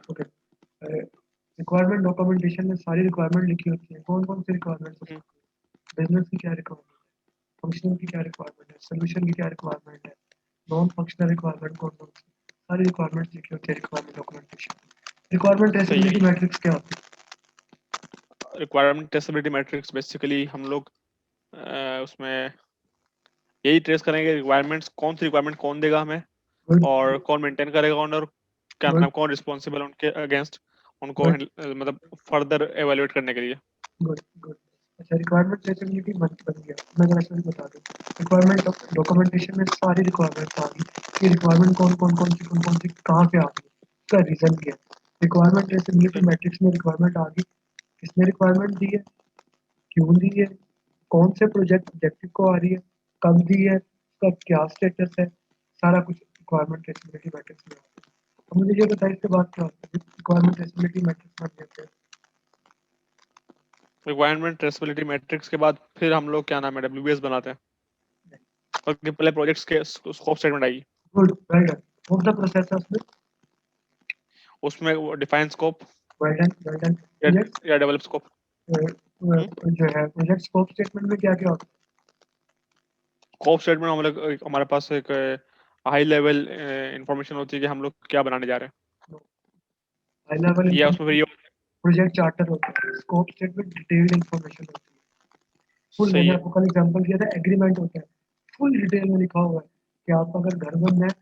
Okay, requirement documentation में सारी requirement लिखी होती है। कौन कौन सी रिक्वायरमेंट होती है, बिजनेस की क्या रिक्वायरमेंट है, फंक्शनल की क्या रिक्वायरमेंट है, सोल्यूशन की क्या रिक्वायरमेंट है, नॉन फंक्शनल रिक्वायरमेंट कौन कौन सी, सारी रिक्वायरमेंट्स लिखी होती है रिक्वायरमेंट डॉक्यूमेंटेशन। रिक्वायरमेंट सही है। ट्रेसेबिलिटी मैट्रिक्स क्या होती है? रिक्वायरमेंट ट्रेसेबिलिटी मैट्रिक्स बेसिकली हम लोग उसमें यही ट्रेस करेंगे रिक्वायरमेंट्स, कौन सी रिक्वायरमेंट कौन देगा हमें गुड और कौन मेंटेन करेगा और क्या नाम गुड है, कौन रिस्पॉन्सिबल है उनके अगेंस्ट, उनको गुड मतलब फर्दर एवेल्युएट करने के लिए। Good good. अच्छा, रिक्वायरमेंट ट्रेसेबिलिटी बन गया। मैं जरा इसमें बता दूं, रिक्वायरमेंट डॉक्यूमेंटेशन में सारी रिक्वायरमेंट्स आ गई कि रिक्वायरमेंट कौन कौन सी कहाँ पे आ गई, उसका रीजन क्या है। रिक्वायरमेंट ट्रेसेबिलिटी मैट्रिक्स में रिक्वायरमेंट आ गई, किसने रिक्वायरमेंट दी है, क्यों दी है, कौन से प्रोजेक्ट ऑब्जेक्टिव को आ रही है, कब दी है, उसका क्या स्टेटस है, सारा कुछ रिक्वायरमेंट ट्रेसेबिलिटी मैट्रिक्स में आता है। अब मुझे ये बताइए इसके बाद क्या होता है, रिक्वायरमेंट ट्रेसेबिलिटी मैट्रिक्स बन जाते हैं। रिक्वायरमेंट ट्रेसेबिलिटी मैट्रिक्स के बाद फिर हम लोग क्या नाम है डब्ल्यूबीएस बनाते हैं, क्योंकि पहले प्रोजेक्ट्स के स्कोप स्टेटमेंट आएगी, good, well done. What the process है उसमें? उसमें वो define scope well done, well done. या प्रोजेक्ट या डेवलप स्कोप। जो है प्रोजेक्ट स्कोप स्टेटमेंट में क्या क्या होता स्कोप स्टेटमेंट हम लोग हमारे पास एक हाई लेवल इंफॉर्मेशन होती है कि हम लोग क्या बनाने जा रहे है? हाई लेवल हैं, या उसमें फिर ये प्रोजेक्ट चार्टर होता है, स्कोप स्टेटमेंट डिटेल्ड इंफॉर्मेशन होती है। फुल, सही मैंने है। आपको कल एग्जांपल दिया था, एग्रीमेंट होता है, फुल डिटेल में लिखा हुआ है कि आपका अगर घर बनना है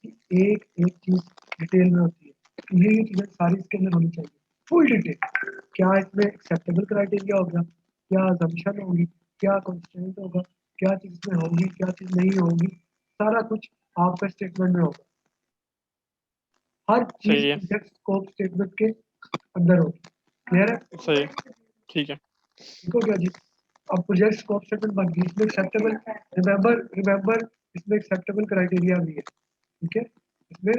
कि एक एक चीज डिटेल में होती है, ये चीजें सारी इसके अंदर होनी चाहिए, फुल डिटेल। क्या इसमें एक्सेप्टेबल क्राइटेरिया होगा, क्या assumption होगी, क्या कंस्ट्रेंट होगा, क्या चीज इसमें होगी, क्या चीज नहीं होगी, सारा कुछ आपका स्टेटमेंट में होगा। हर चीज सही है। प्रोजेक्ट स्कोप स्टेटमेंट के अंदर होगी। क्लियर है? सही है। ठीक है। ठीक हो गया जी। अब प्रोजेक्ट स्कोप स्टेटमेंट बन गई, इसमें एक्सेप्टेबल, रिमेंबर रिमेंबर, इसमें एक्सेप्टेबल क्राइटेरिया भी है। ठीक है, इसमें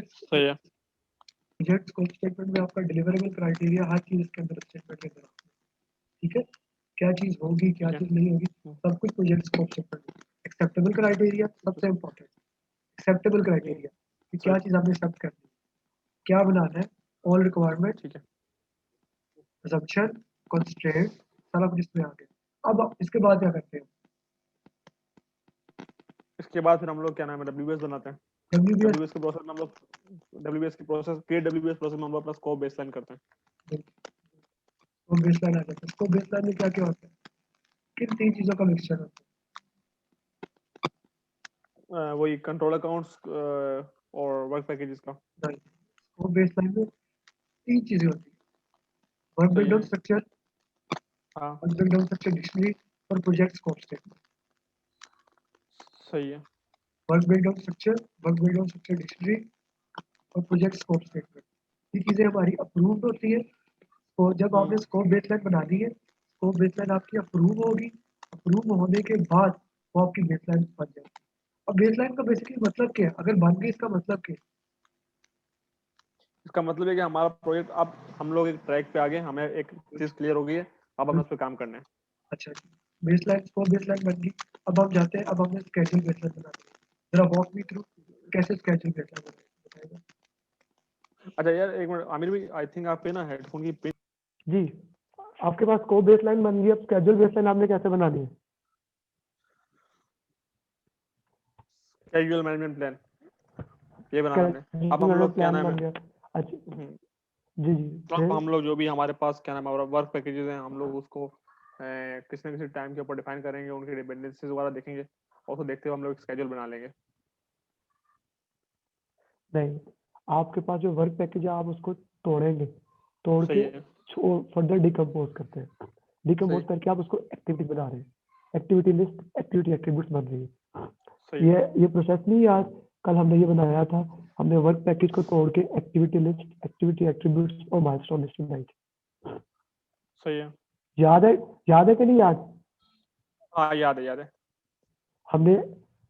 सही है। प्रोजेक्ट स्कोप स्टेटमेंट में आपका डिलीवरेबल क्राइटेरिया हर चीज इसके अंदर स्टेटमेंट के अंदर आता है। ठीक है, क्या चीज होगी क्या ठीक है। चीज नहीं होगी, सब कुछ प्रोजेक्ट स्कोप स्टेटमेंट में। एक्सेप्टेबल क्राइटेरिया सबसे इंपॉर्टेंट, एक्सेप्टेबल क्राइटेरिया कि सही। क्या चीज आपने एक्सेप्ट करनी है, क्या बनाना है, ऑल रिक्वायरमेंट, ठीक है। assumption, constraint, सारा कुछ इसमें आ गया। अब इसके बाद क्या करते हैं? इसके बाद फिर हम लोग क्या नाम है डब्ल्यूबीएस बनाते हैं। WBS डब्ल्यूबीएस के प्रोसेस में हम लोग डब्ल्यूबीएस की प्रोसेस क्रिएट डब्ल्यूबीएस प्रोसेस में हम लोग अपना स्कोप बेसलाइन करते को बेसलाइन आ जाता है। इसको बेसलाइन में क्या क्या होता है, किन तीन चीजों का मिक्सचर होता हैं, वही कंट्रोल अकाउंट्स और वर्क पैकेजेस का। है? राइट, को बेसलाइन में तीन चीजें होती है, वर्क सही ब्रेकडाउन है। स्ट्रक्चर, हाँ। वर्क ब्रेकडाउन स्ट्रक्चर डिक्शनरी और प्रोजेक्ट स्कोप स्टेटमेंट। सही है। Work breakdown structure, work breakdown structure dictionary और प्रोजेक्ट स्कोप स्टेटमेंट, ये चीजें हमारी अप्रूव्ड होती है। तो जब आपने स्कोप बेसलाइन बना दी है, स्कोप बेसलाइन आपकी अप्रूव होगी, अप्रूव होने के बाद वो आपकी बेसलाइन बन जाएगी। अब बेसलाइन का बेसिकली मतलब क्या है, अगर बन गई इसका मतलब क्या है? इसका मतलब है कि हमारा प्रोजेक्ट अब हम लोग एक ट्रैक पे आ गए, हमें एक चीज क्लियर हो गई है, अब हमें उस पर काम करना है। अच्छा, बेसलाइन स्कोप बेसलाइन बन गई। अब हम जाते हैं, अब हमने स्केड्यूल बेसलाइन बनाते हैं। जरा वॉक मी थ्रू कैसे स्केड्यूल बेसलाइन बताएगा? अच्छा यार एक मिनट आमिर भाई, आई थिंक आप पे ना हेडफोन की पिन। जी, आपके पास स्कोप बेसलाइन बन गई, अब स्केड्यूल बेसलाइन आपने कैसे बनानी है? कैजुअल मैनेजमेंट प्लान ये बनाना हमने। अब हम स्केड्यूल लोग क्या प्लान नाम है बन गया। अच्छा, हम्म, जी जी, तो अब फिर? हम लोग जो भी हमारे पास क्या नाम है वर्क पैकेजेस हैं, हम लोग उसको किसी न किसी टाइम के ऊपर डिफाइन करेंगे, उनकी डिपेंडेंसीज वगैरह देखेंगे और उसको देखते हुए हम लोग स्केड्यूल बना लेंगे। नहीं, आपके पास जो वर्क पैकेज है आप उसको तोड़ेंगे, तोड़ सही के है। फर्दर डिकम्पोज करते हैं, डिकम्पोज सही। करके आप उसको एक्टिविटी बना रहे हैं, एक्टिविटी लिस्ट, एक्टिविटी एट्रीब्यूट्स बन रही है। सही है। ये प्रोसेस नहीं आज कल हमने ये बनाया था, हमने वर्क पैकेज को तोड़ के एक्टिविटी लिस्ट, एक्टिविटी एट्रीब्यूट्स और माइलस्टोन लिस्ट बनाई थी। सही है। याद है, याद है कि नहीं याद? हाँ याद है याद है। हमने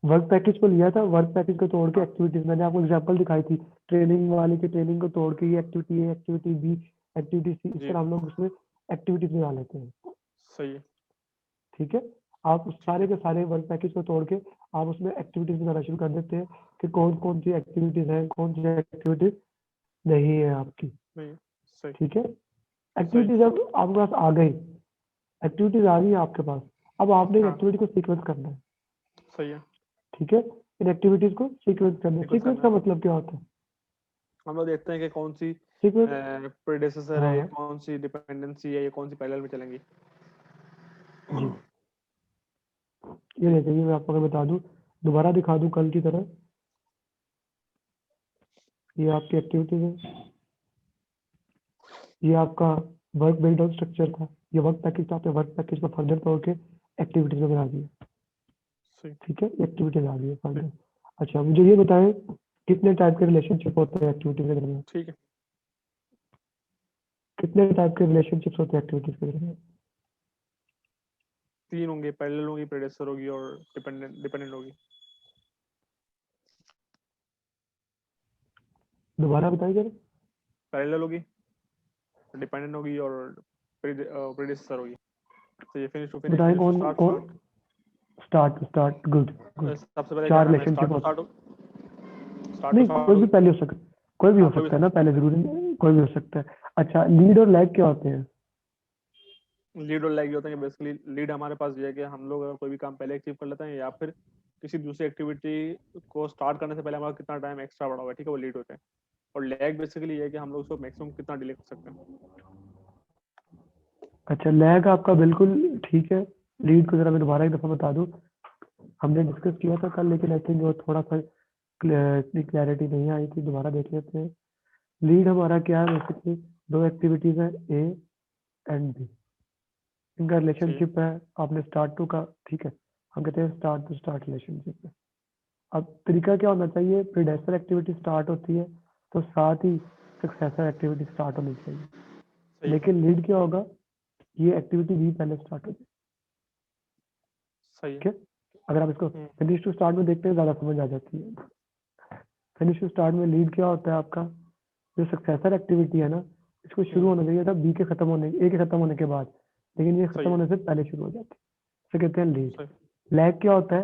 वर्क पैकेज को लिया था, वर्क पैकेज को तोड़ के हाँ एक्टिविटीज, मैंने आपको एग्जांपल दिखाई थी, ट्रेनिंग वाले की ट्रेनिंग को तोड़ के ये activity A, activity B, activity C, इस जी। तरह हम लोग उसमें एक्टिविटीज बना लेते हैं। सही है। ठीक है, आप उस ठीक सारे है। के सारे वर्क पैकेज को तोड़ के आप उसमें एक्टिविटीज बनाना शुरू कर देते हैं कि कौन कौन सी एक्टिविटीज हैं, कौन सी एक्टिविटीज नहीं है आपकी, नहीं सही ठीक है। एक्टिविटीज अब आपके पास आ गई, एक्टिविटीज आ गई है आपके पास, अब आपने एक हाँ एक्टिविटी को सीक्वेंस करना है, सही है ठीक है। इन एक्टिविटीज को सीक्वेंस करना है। सीक्वेंस सीक्वेंस करना का है मतलब क्या होता है? हम लोग देखते हैं कि कौन सी सीक्वेंस, प्रेडेसेसर है, हाँ ये कौन सी डिपेंडेंसी है, ये कौन सी पैरेलल में चलेंगी। जी, ये देखिए मैं आपको अगर बता दूं, दोबारा दिखा दूं कल की तरह, ये आपकी एक्टिविटीज है, ये आपका वर्क ब्रेकडाउन स्ट्रक्चर था, ये वर्क पैकेज था, आपने वर्क पैकेज को फर्दर तोड़ के एक्टिविटीज में बना दिया, सही ठीक है। एक्टिविटीज आ गई है फर्दर। अच्छा मुझे ये बताएं, कितने टाइप के रिलेशनशिप होते हैं एक्टिविटीज के दरमियान? ठीक है। कितने टाइप के रिलेशनशिप्स होते हैं एक्टिविटीज के दरमियान? 3 होंगे, पैरेलल होगी, प्रेडेसेसर होगी और डिपेंडेंट डिपेंडेंट होगी। दोबारा बताइए जरा। पैरेलल होगी, डिपेंडेंट होगी और प्रेडेसेसर होगी। तो ये फिनिश टू फिनिश, बताएं फिनिश टू कौन स्टार्ट कौन। Start. Start start, good good. सबसे पहले क्या चार नाम है, रिलेशनशिप होते, स्टार्ट टू नहीं स्टार्ट कोई भी होगी। पहले हो सकता, कोई भी हो हाँ कोई भी सकता है ना, पहले जरूरी नहीं, कोई भी हो सकता है। अच्छा लीड और लैग क्या होते हैं? लीड और लैग ये होता है कि बेसिकली लीड हमारे पास ये है कि हम लोग अगर कोई भी काम पहले अचीव कर लेते हैं या फिर किसी दूसरी एक्टिविटी को स्टार्ट करने से पहले हमारा कितना टाइम एक्स्ट्रा बढ़ा हुआ है, ठीक है, वो लीड होते हैं। और लैग बेसिकली ये है कि हम लोग उसको मैक्सिमम कितना डिले कर सकते हैं। अच्छा लैग आपका बिल्कुल ठीक है। लीड को जरा मैं दोबारा एक दफा बता दूं, हमने डिस्कस किया था कल, लेकिन आई थिंक वो थोड़ा सा इतनी क्लैरिटी नहीं आई थी, दोबारा देख लेते हैं। लीड हमारा क्या है, बेसिकली दो एक्टिविटीज है, ए एंड बी, इनका सही है रिलेशनशिप है, आपने स्टार्ट टू का, ठीक है, हम कहते हैं स्टार्ट टू स्टार्ट रिलेशनशिप है। अब तरीका क्या होना चाहिए, प्रीडेसेसर एक्टिविटी स्टार्ट होती है तो साथ ही सक्सेसर एक्टिविटी स्टार्ट होनी चाहिए, सही है लेकिन लीड क्या होगा, ये एक्टिविटी भी पहले स्टार्ट हो जाए, सही है। ठीक है। अगर आप इसको हम्म, फिनिश टू स्टार्ट में देखते हैं ज़्यादा समझ आ जाती है। फिनिश टू स्टार्ट में लीड क्या होता है आपका, जो सक्सेसर एक्टिविटी है ना, इसको शुरू हम्म, होना चाहिए था बी के खत्म होने, ए के खत्म होने के बाद, लेकिन ये खत्म सही है होने से पहले शुरू हो जाती है, इसे कहते हैं लीड। सही लैग क्या होता है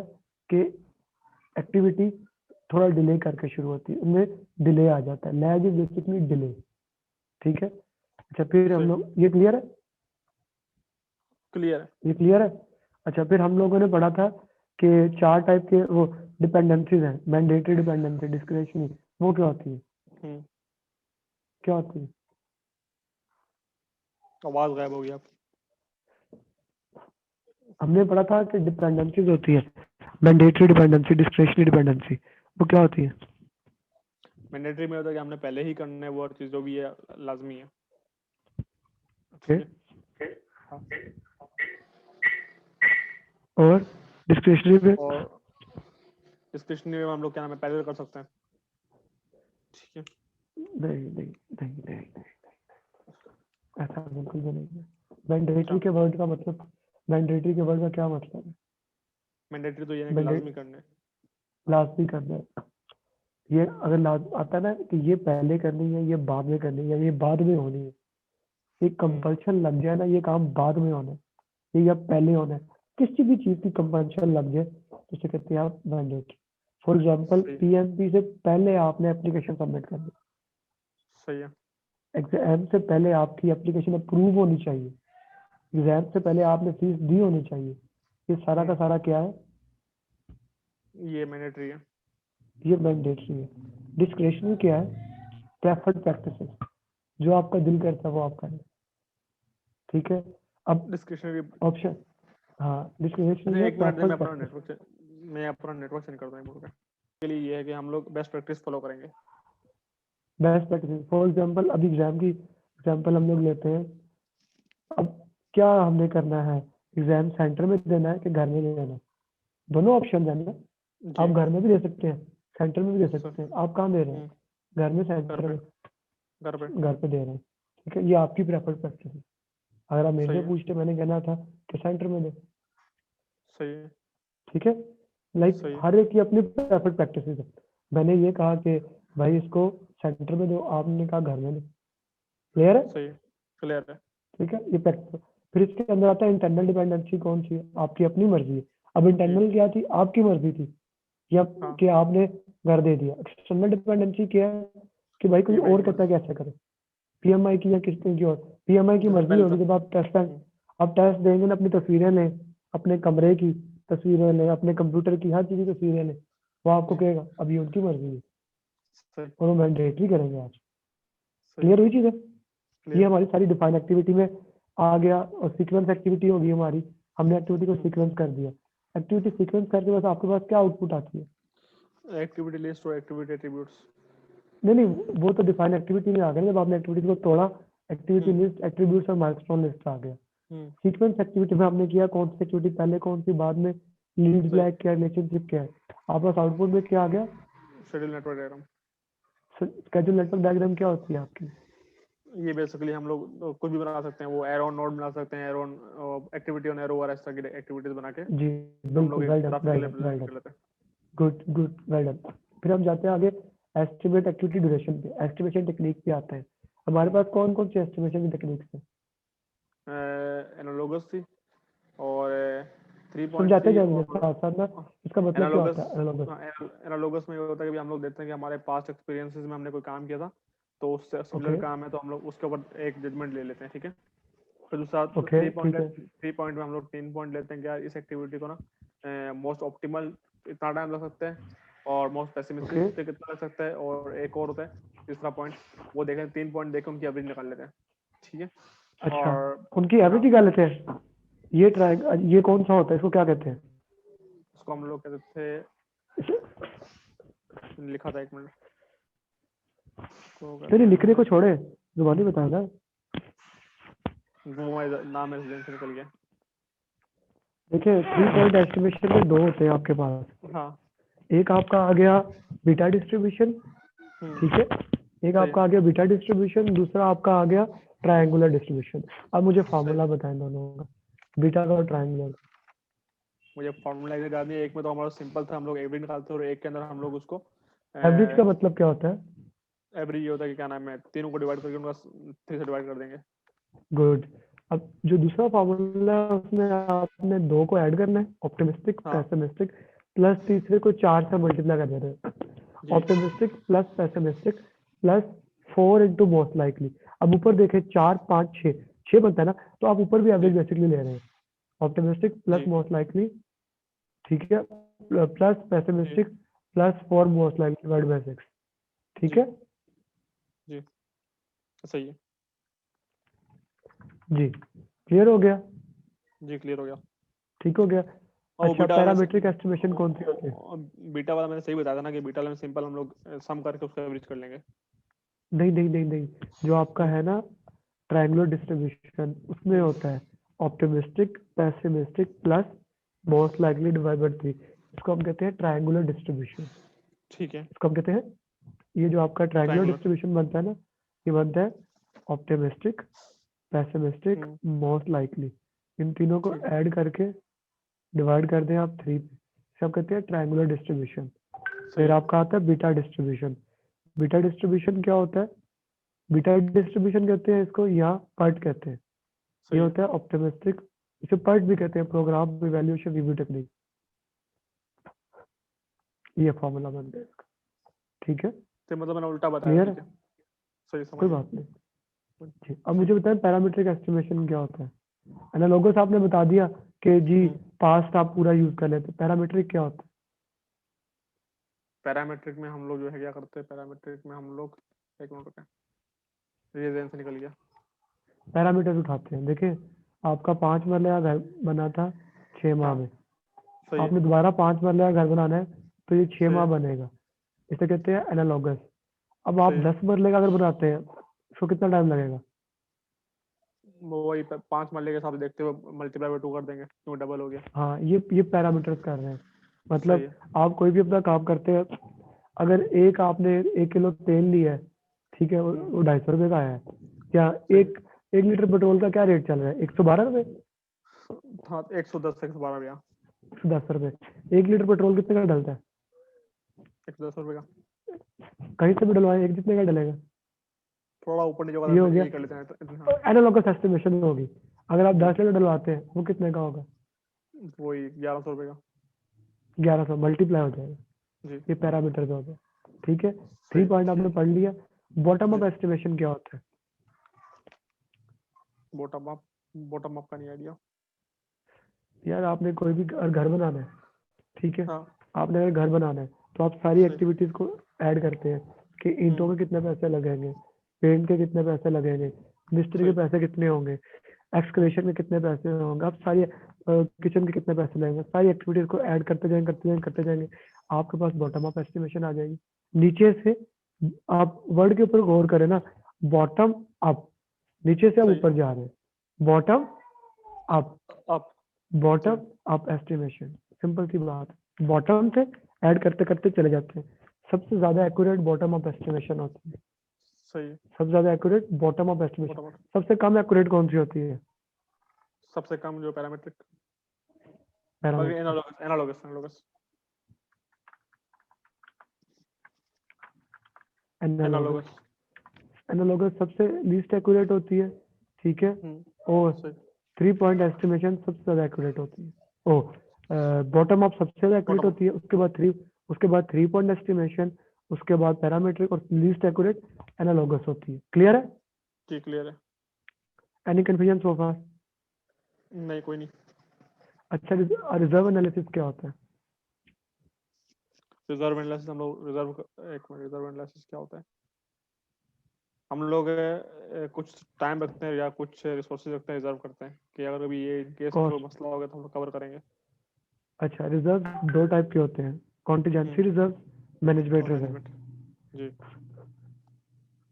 कि एक्टिविटी थोड़ा डिले करके शुरू होती है, उनमें डिले आ जाता है, लैग इज बेसिकली डिले, ठीक है। अच्छा फिर हम सही लोग, ये क्लियर है, क्लियर है। ये क्लियर है। अच्छा फिर हम लोगों ने पढ़ा था कि चार टाइप के वो डिपेंडेंसीज हैं, मैंडेटरी डिपेंडेंसी, डिस्क्रिशनरी, वो क्या होती है, हम्म, क्या होती है? आवाज गायब हो गई आप। हमने पढ़ा था कि डिपेंडेंसीज होती है, मैंडेटरी डिपेंडेंसी, डिस्क्रिशनरी डिपेंडेंसी, वो क्या होती है? मैंडेटरी में होता है कि हमने पहले ही करना है, वो और चीज जो भी है लाजमी है, ओके, ठीक है। हाँ और डिस्क्रिशनरी पे? और डिस्क्रिप्शनरी में हम लोग क्या नाम है पैरेलल कर सकते हैं, ठीक है। नहीं नहीं नहीं नहीं नहीं, ऐसा बिल्कुल भी नहीं है। अच्छा मैंडेटरी के वर्ड का मतलब, मैंडेटरी के वर्ड का क्या मतलब है? मैंडेटरी तो ये है कि मैंडेट लाजमी करना है। लाजमी करना है, ये अगर लाज आता है ना कि ये पहले करनी है, ये बाद में करनी है, ये बाद में होनी है, ये हम्म, कंपल्शन लग जाए ना, ये काम बाद में होना है, ये या पहले होना है, किसी भी चीज की कंपल्शन लग जाए तो उसे कहते हैं आप मैंडेटरी। फॉर एग्जाम्पल सही पीएमपी से पहले आपने एप्लीकेशन सबमिट करनी, सही है एग्जाम से पहले आपकी एप्लीकेशन अप्रूव होनी चाहिए, एग्जाम से पहले आपने फीस दी होनी चाहिए, ये सारा का हम्म, सारा क्या है, ये मैंडेटरी है। ये मैंडेटरी है। डिस्क्रिशनरी क्या है, प्रेफर्ड प्रैक्टिसेस, जो आपका दिल करता है वो आप करें, ठीक है। अब डिस्क्रिप्शनरी। ऑप्शन, हाँ डिस्क्रिशनरी अच्छा है एक मिनट दे, प्रेफर्ड प्रैक्टिस। मैं अपना नेटवर्क चेंज करता हूँ एक मिनट के लिए। ये है कि हम लोग बेस्ट प्रैक्टिस फॉलो करेंगे। बेस्ट प्रैक्टिस, फॉर एग्जाम्पल अभी एग्जाम की एग्जाम्पल हम लोग लेते हैं, अब क्या हमने करना है, एग्जाम सेंटर में देना है कि घर में देना है, दोनों ऑप्शन है ना, आप जी घर में भी दे सकते हैं, सेंटर में भी दे सर। सकते हैं, आप कहाँ दे रहे हैं, घर में, घर सेंटर पे में? घर पे घर पे दे रहे हैं, ठीक है, ये आपकी प्रेफर्ड प्रैक्टिस है। अगर आप मेरे सही से है पूछते, मैंने कहना था कि सेंटर में दे, सही है ठीक है। लाइक सही है हर एक की अपनी प्रेफर्ड प्रैक्टिस है, मैंने ये कहा कि भाई इसको सेंटर में दो, आपने कहा घर में दो, क्लियर है, सही है क्लियर है। ठीक है, ये प्रैक्टिस। फिर इसके अंदर आता है इंटरनल डिपेंडेंसी, कौन सी है, आपकी अपनी मर्जी है। अब जी इंटरनल क्या थी, आपकी मर्जी थी, या हाँ कि आपने घर दे दिया। एक्सटर्नल डिपेंडेंसी क्या है, कि भाई कोई ये और भाई कहता है कैसे करें, पीएमआई की या किसी की और। पीएमआई की जैसे मर्जी पहले होगी, तो जब आप टेस्ट आप टेस्ट देंगे ना, अपनी तस्वीरें लें, अपने कमरे की तस्वीरें लें, अपने कंप्यूटर की हर चीज की तस्वीरें लें, वो आपको जी कहेगा अभी उनकी मर्जी है, सही और वो मैंडेटरी करेंगे आज। सही क्लियर हुई चीज है? ये क्लियर हमारी सारी डिफाइन एक्टिविटी में आ गया, और सीक्वेंस एक्टिविटी होगी हमारी। हमने एक्टिविटी को सीक्वेंस कर दिया। एक्टिविटी सीक्वेंस करके बस आपके पास क्या आउटपुट आती है? एक्टिविटी लिस्ट और एक्टिविटी एट्रीब्यूट्स। नहीं नहीं, वो तो डिफाइन एक्टिविटी में आ गया ना, जब आपने एक्टिविटी को तोड़ा, एक्टिविटी लिस्ट, एट्रीब्यूट्स और माइलस्टोन लिस्ट आ गया। सीक्वेंस एक्टिविटी में हमने किया कौन सी एक्टिविटी पहले, कौन सी बाद में, लीड सही ब्लैक क्या, रिलेशनशिप क्या है। आपके पास आउटपुट में क्या आ गया? Schedule network diagram. Schedule network diagram क्या होती है आपकी? ये बेसिकली हम लोग कुछ भी बना सकते हैं, वो एरोन नोड बना सकते हैं, एरोन एक्टिविटी ऑन एरो और इस तरह की एक्टिविटीज बना के जी हम लोग बिल्कुल, एक well done graphical well done well represent done, कर लेते हैं। Good good well done. फिर हम जाते हैं आगे एस्टिमेट एक्टिविटी ड्यूरेशन पे, एस्टिमेशन टेक्निक पे आते हैं। हमारे पास कौन कौन सी एस्टिमेशन की टेक्निक्स है? एनालॉगस थी और 3 समझाते थी जाएंगे मुझे और साथ साथ ना, इसका मतलब क्या होता एनालॉगस। है एनालॉगस? एनालॉगस में ये होता है कि हम लोग देखते हैं कि हमारे पास्ट एक्सपीरियंसेस में हमने कोई काम किया था, तो उससे सिमिलर ओके काम है तो हम लोग उसके ऊपर एक जजमेंट ले लेते हैं, ठीक है। फिर दूसरा ओके ठीक है। 3 पॉइंट में हम लोग 3 पॉइंट लेते हैं कि यार इस एक्टिविटी को ना मोस्ट ऑप्टिमल इतना टाइम लग सकता है, और मोस्ट पेसिमिस्टिक ओके पे कितना लग सकता है, और एक और होता है तीसरा पॉइंट, वो देखें 3 पॉइंट देखें उनकी एवरेज निकाल लेते हैं, ठीक है। अच्छा, और उनकी एवरेज हाँ, निकाल लेते हैं? ये ट्राई, ये कौन सा होता है, इसको क्या कहते हैं? उसको हम लोग कहते थे, लिखा था 1 मिनट को चलिए कहते लिखने को हैं, छोड़े, जुबानी बताएगा। वो नाम है से निकल गया। देखिए 3 पॉइंट एस्टिमेशन में दो होते हैं आपके पास। हाँ एक आपका आ गया बीटा डिस्ट्रीब्यूशन, ठीक है। एक सही है। आपका आ गया बीटा डिस्ट्रीब्यूशन, दूसरा आपका आ गया ट्रायंगुलर डिस्ट्रीब्यूशन। अब मुझे फार्मूला बताएं दोनों का, बीटा का और ट्रायंगुलर। मुझे फॉर्मूला याद नहीं है, एक में तो हमारा सिंपल था, हम लोग एवरेज निकालते और एक के अंदर हम लोग उसको एवरेज का मतलब क्या होता है? एवरेज ये होता है कि क्या नाम है, तीनों को डिवाइड करके उनका 3 से डिवाइड कर देंगे। गुड। अब जो दूसरा फार्मूला है उसमें आपने दो को ऐड करना है, ऑप्टिमिस्टिक हाँ पेसिमिस्टिक, प्लस तीसरे को 4 से मल्टीप्लाई कर देना है। जी optimistic plus pessimistic plus 4 into most likely. अब ऊपर देखें 4 5 6, 6 बनता है ना, तो आप ऊपर भी जी एवरेज बेसिकली ले रहे हैं। ऑप्टिमिस्टिक प्लस जी मोस्ट लाइकली, ठीक है, प्लस जी pessimistic plus 4 most likely divide by 6, ठीक जी है जी सही है। जी। क्लियर हो गया? जी क्लियर हो गया। ठीक हो गया। और वो अच्छा, बीटा वाला पैरामीट्रिक एस्टिमेशन कौन सी होती है? बीटा वाला मैंने सही बताया था ना कि बीटा वाला में सिंपल हम लोग सम करके उसका एवरेज कर लेंगे। नहीं नहीं नहीं नहीं, जो आपका हम्म, है ना ट्रायंगुलर डिस्ट्रीब्यूशन, उसमें हम्म, होता है optimistic pessimistic plus most likely divide bye 3। इसको हम कहते हैं ट्रायंगुलर डिस्ट्रीब्यूशन। ठीक है। इसको हम कहते हैं, ये जो आपका ट्रायंगुलर ट्रायंगुलर। डिस्ट्रीब्यूशन बनता है ना, ये बनता है ऑप्टिमिस्टिक पेसिमिस्टिक हम्म, मोस्ट लाइकली, इन तीनों को ठीक ऐड करके डिवाइड कर दें आप 3 पे, इसे हम कहते हैं ट्रायंगुलर डिस्ट्रीब्यूशन। सही फिर है। आपका आता है बीटा डिस्ट्रीब्यूशन। बीटा डिस्ट्रीब्यूशन क्या होता है? बीटा डिस्ट्रीब्यूशन कहते हैं इसको, या पर्ट कहते हैं। ये सही है। होता है ऑप्टिमिस्टिक, इसे पर्ट भी कहते हैं, प्रोग्राम इवैल्यूएशन रिव्यू टेक्निक। ये फॉर्मूला बनता है इसका, ठीक है। तो मतलब मैंने उल्टा बताया, क्लियर है? ठीक है। सही समझ कोई गया। बात नहीं। जी, अब मुझे बताएं पैरामीट्रिक एस्टिमेशन क्या होता है? एनालॉगस आपने बता दिया कि जी हम्म, पास्ट आप पूरा यूज कर लेते, पैरामीट्रिक क्या होता पैरामीट्रिक में हम लोग जो है क्या करते हैं, पैरामीट्रिक में हम लोग, एक मिनट रुकें, रीजन से निकल गया। है? पैरामीटर उठाते हैं। देखिए आपका 5 मरले का घर बना था 6 माह हाँ में, सही है। आपने दोबारा 5 मरले का घर बनाना है, तो ये 6 सही माह है। बनेगा। इसे कहते हैं एनालॉगस। अब आप सही है। 10 मरले का अगर बनाते हैं, उसको कितना टाइम लगेगा? वो वही 5 मरले के हिसाब से देखते हुए मल्टीप्लाई बाय 2 कर देंगे, क्यों डबल हो गया। हाँ, ये पैरामीटर्स कर रहे हैं। सही मतलब है। आप कोई भी अपना काम करते हैं, अगर एक आपने 1 किलो तेल लिया है, ठीक है, वो 250 रुपये का आया है, क्या सही है। 1 लीटर पेट्रोल का क्या रेट चल रहा है? 112 रुपये, हाँ 110 112 भैया। 110 रुपये। 1 लीटर पेट्रोल कितने का डलता है? 110 रुपये का। कहीं से भी डलवाए एक जितने का डलेगा। थोड़ा ऊपर नीचे होगा ये तो हो गया यही कर लेते हैं, हाँ। एनालॉगस एस्टिमेशन होगी। अगर आप जी 10 लीटर डलवाते हैं, वो कितने का होगा? वही 1100 रुपये का। 1100 मल्टीप्लाई हो जाएगा। जी ये पैरामीटर हो गया, ठीक है। सही 3 पॉइंट आपने पढ़ लिया। बॉटम अप एस्टिमेशन क्या होता है? बॉटम अप का नहीं आइडिया। यार आपने कोई भी घर बनाना है, ठीक है, हाँ आपने अगर घर बनाना है तो आप सारी सही। एक्टिविटीज को ऐड करते हैं कि ईंटों के कितने पैसे लगेंगे, पेंट के कितने पैसे लगेंगे, मिस्त्री के सही। पैसे कितने होंगे, एक्सकवेशन के कितने पैसे होंगे, आप सारी किचन के कितने पैसे लगेंगे, सारी एक्टिविटीज को ऐड करते जाएंगे, आपके पास बॉटम अप एस्टिमेशन आ जाएगी। नीचे से आप वर्ड के ऊपर गौर करें ना, बॉटम अप, नीचे से आप सही। ऊपर जा रहे हैं, bottom up, up. Bottom up estimation, simple सी बात, बॉटम से ऐड करते करते चले जाते हैं। सबसे ज्यादा एक्यूरेट बॉटम अप एस्टिमेशन होती है, सही। सबसे ज्यादा accurate bottom up estimation. Bottom up. सबसे कम एक्यूरेट कौन सी होती है? सबसे कम जो parametric, parameter. Analogous analogous analogous analogous, analogous. Analogous सबसे लीस्ट एक्यूरेट होती है, ठीक है, और सही। 3 पॉइंट एस्टिमेशन सबसे ज्यादा एक्यूरेट होती है। ओ, बॉटम अप सबसे ज्यादा एक्यूरेट Bottom up। होती है, उसके बाद 3 पॉइंट एस्टिमेशन, उसके बाद पैरामीट्रिक, और लीस्ट एक्यूरेट एनालॉगस होती है। क्लियर है? जी क्लियर है। एनी कंफ्यूजन सो फार? नहीं कोई नहीं। अच्छा, रिजर्व एनालिसिस क्या होता है? रिजर्व एनालिसिस हम लोग रिजर्व एनालिसिस क्या होता है? हम लोग कुछ टाइम रखते हैं या कुछ रिसोर्सेज रखते हैं, रिजर्व करते हैं कि अगर कभी ये केस में कोई कॉस्ट। मसला हो गया तो हम लोग कवर करेंगे। अच्छा, रिजर्व दो टाइप के होते हैं, कॉन्टिजेंसी रिजर्व, मैनेजमेंट और रिजर्व। मैनेजमेंट। जी।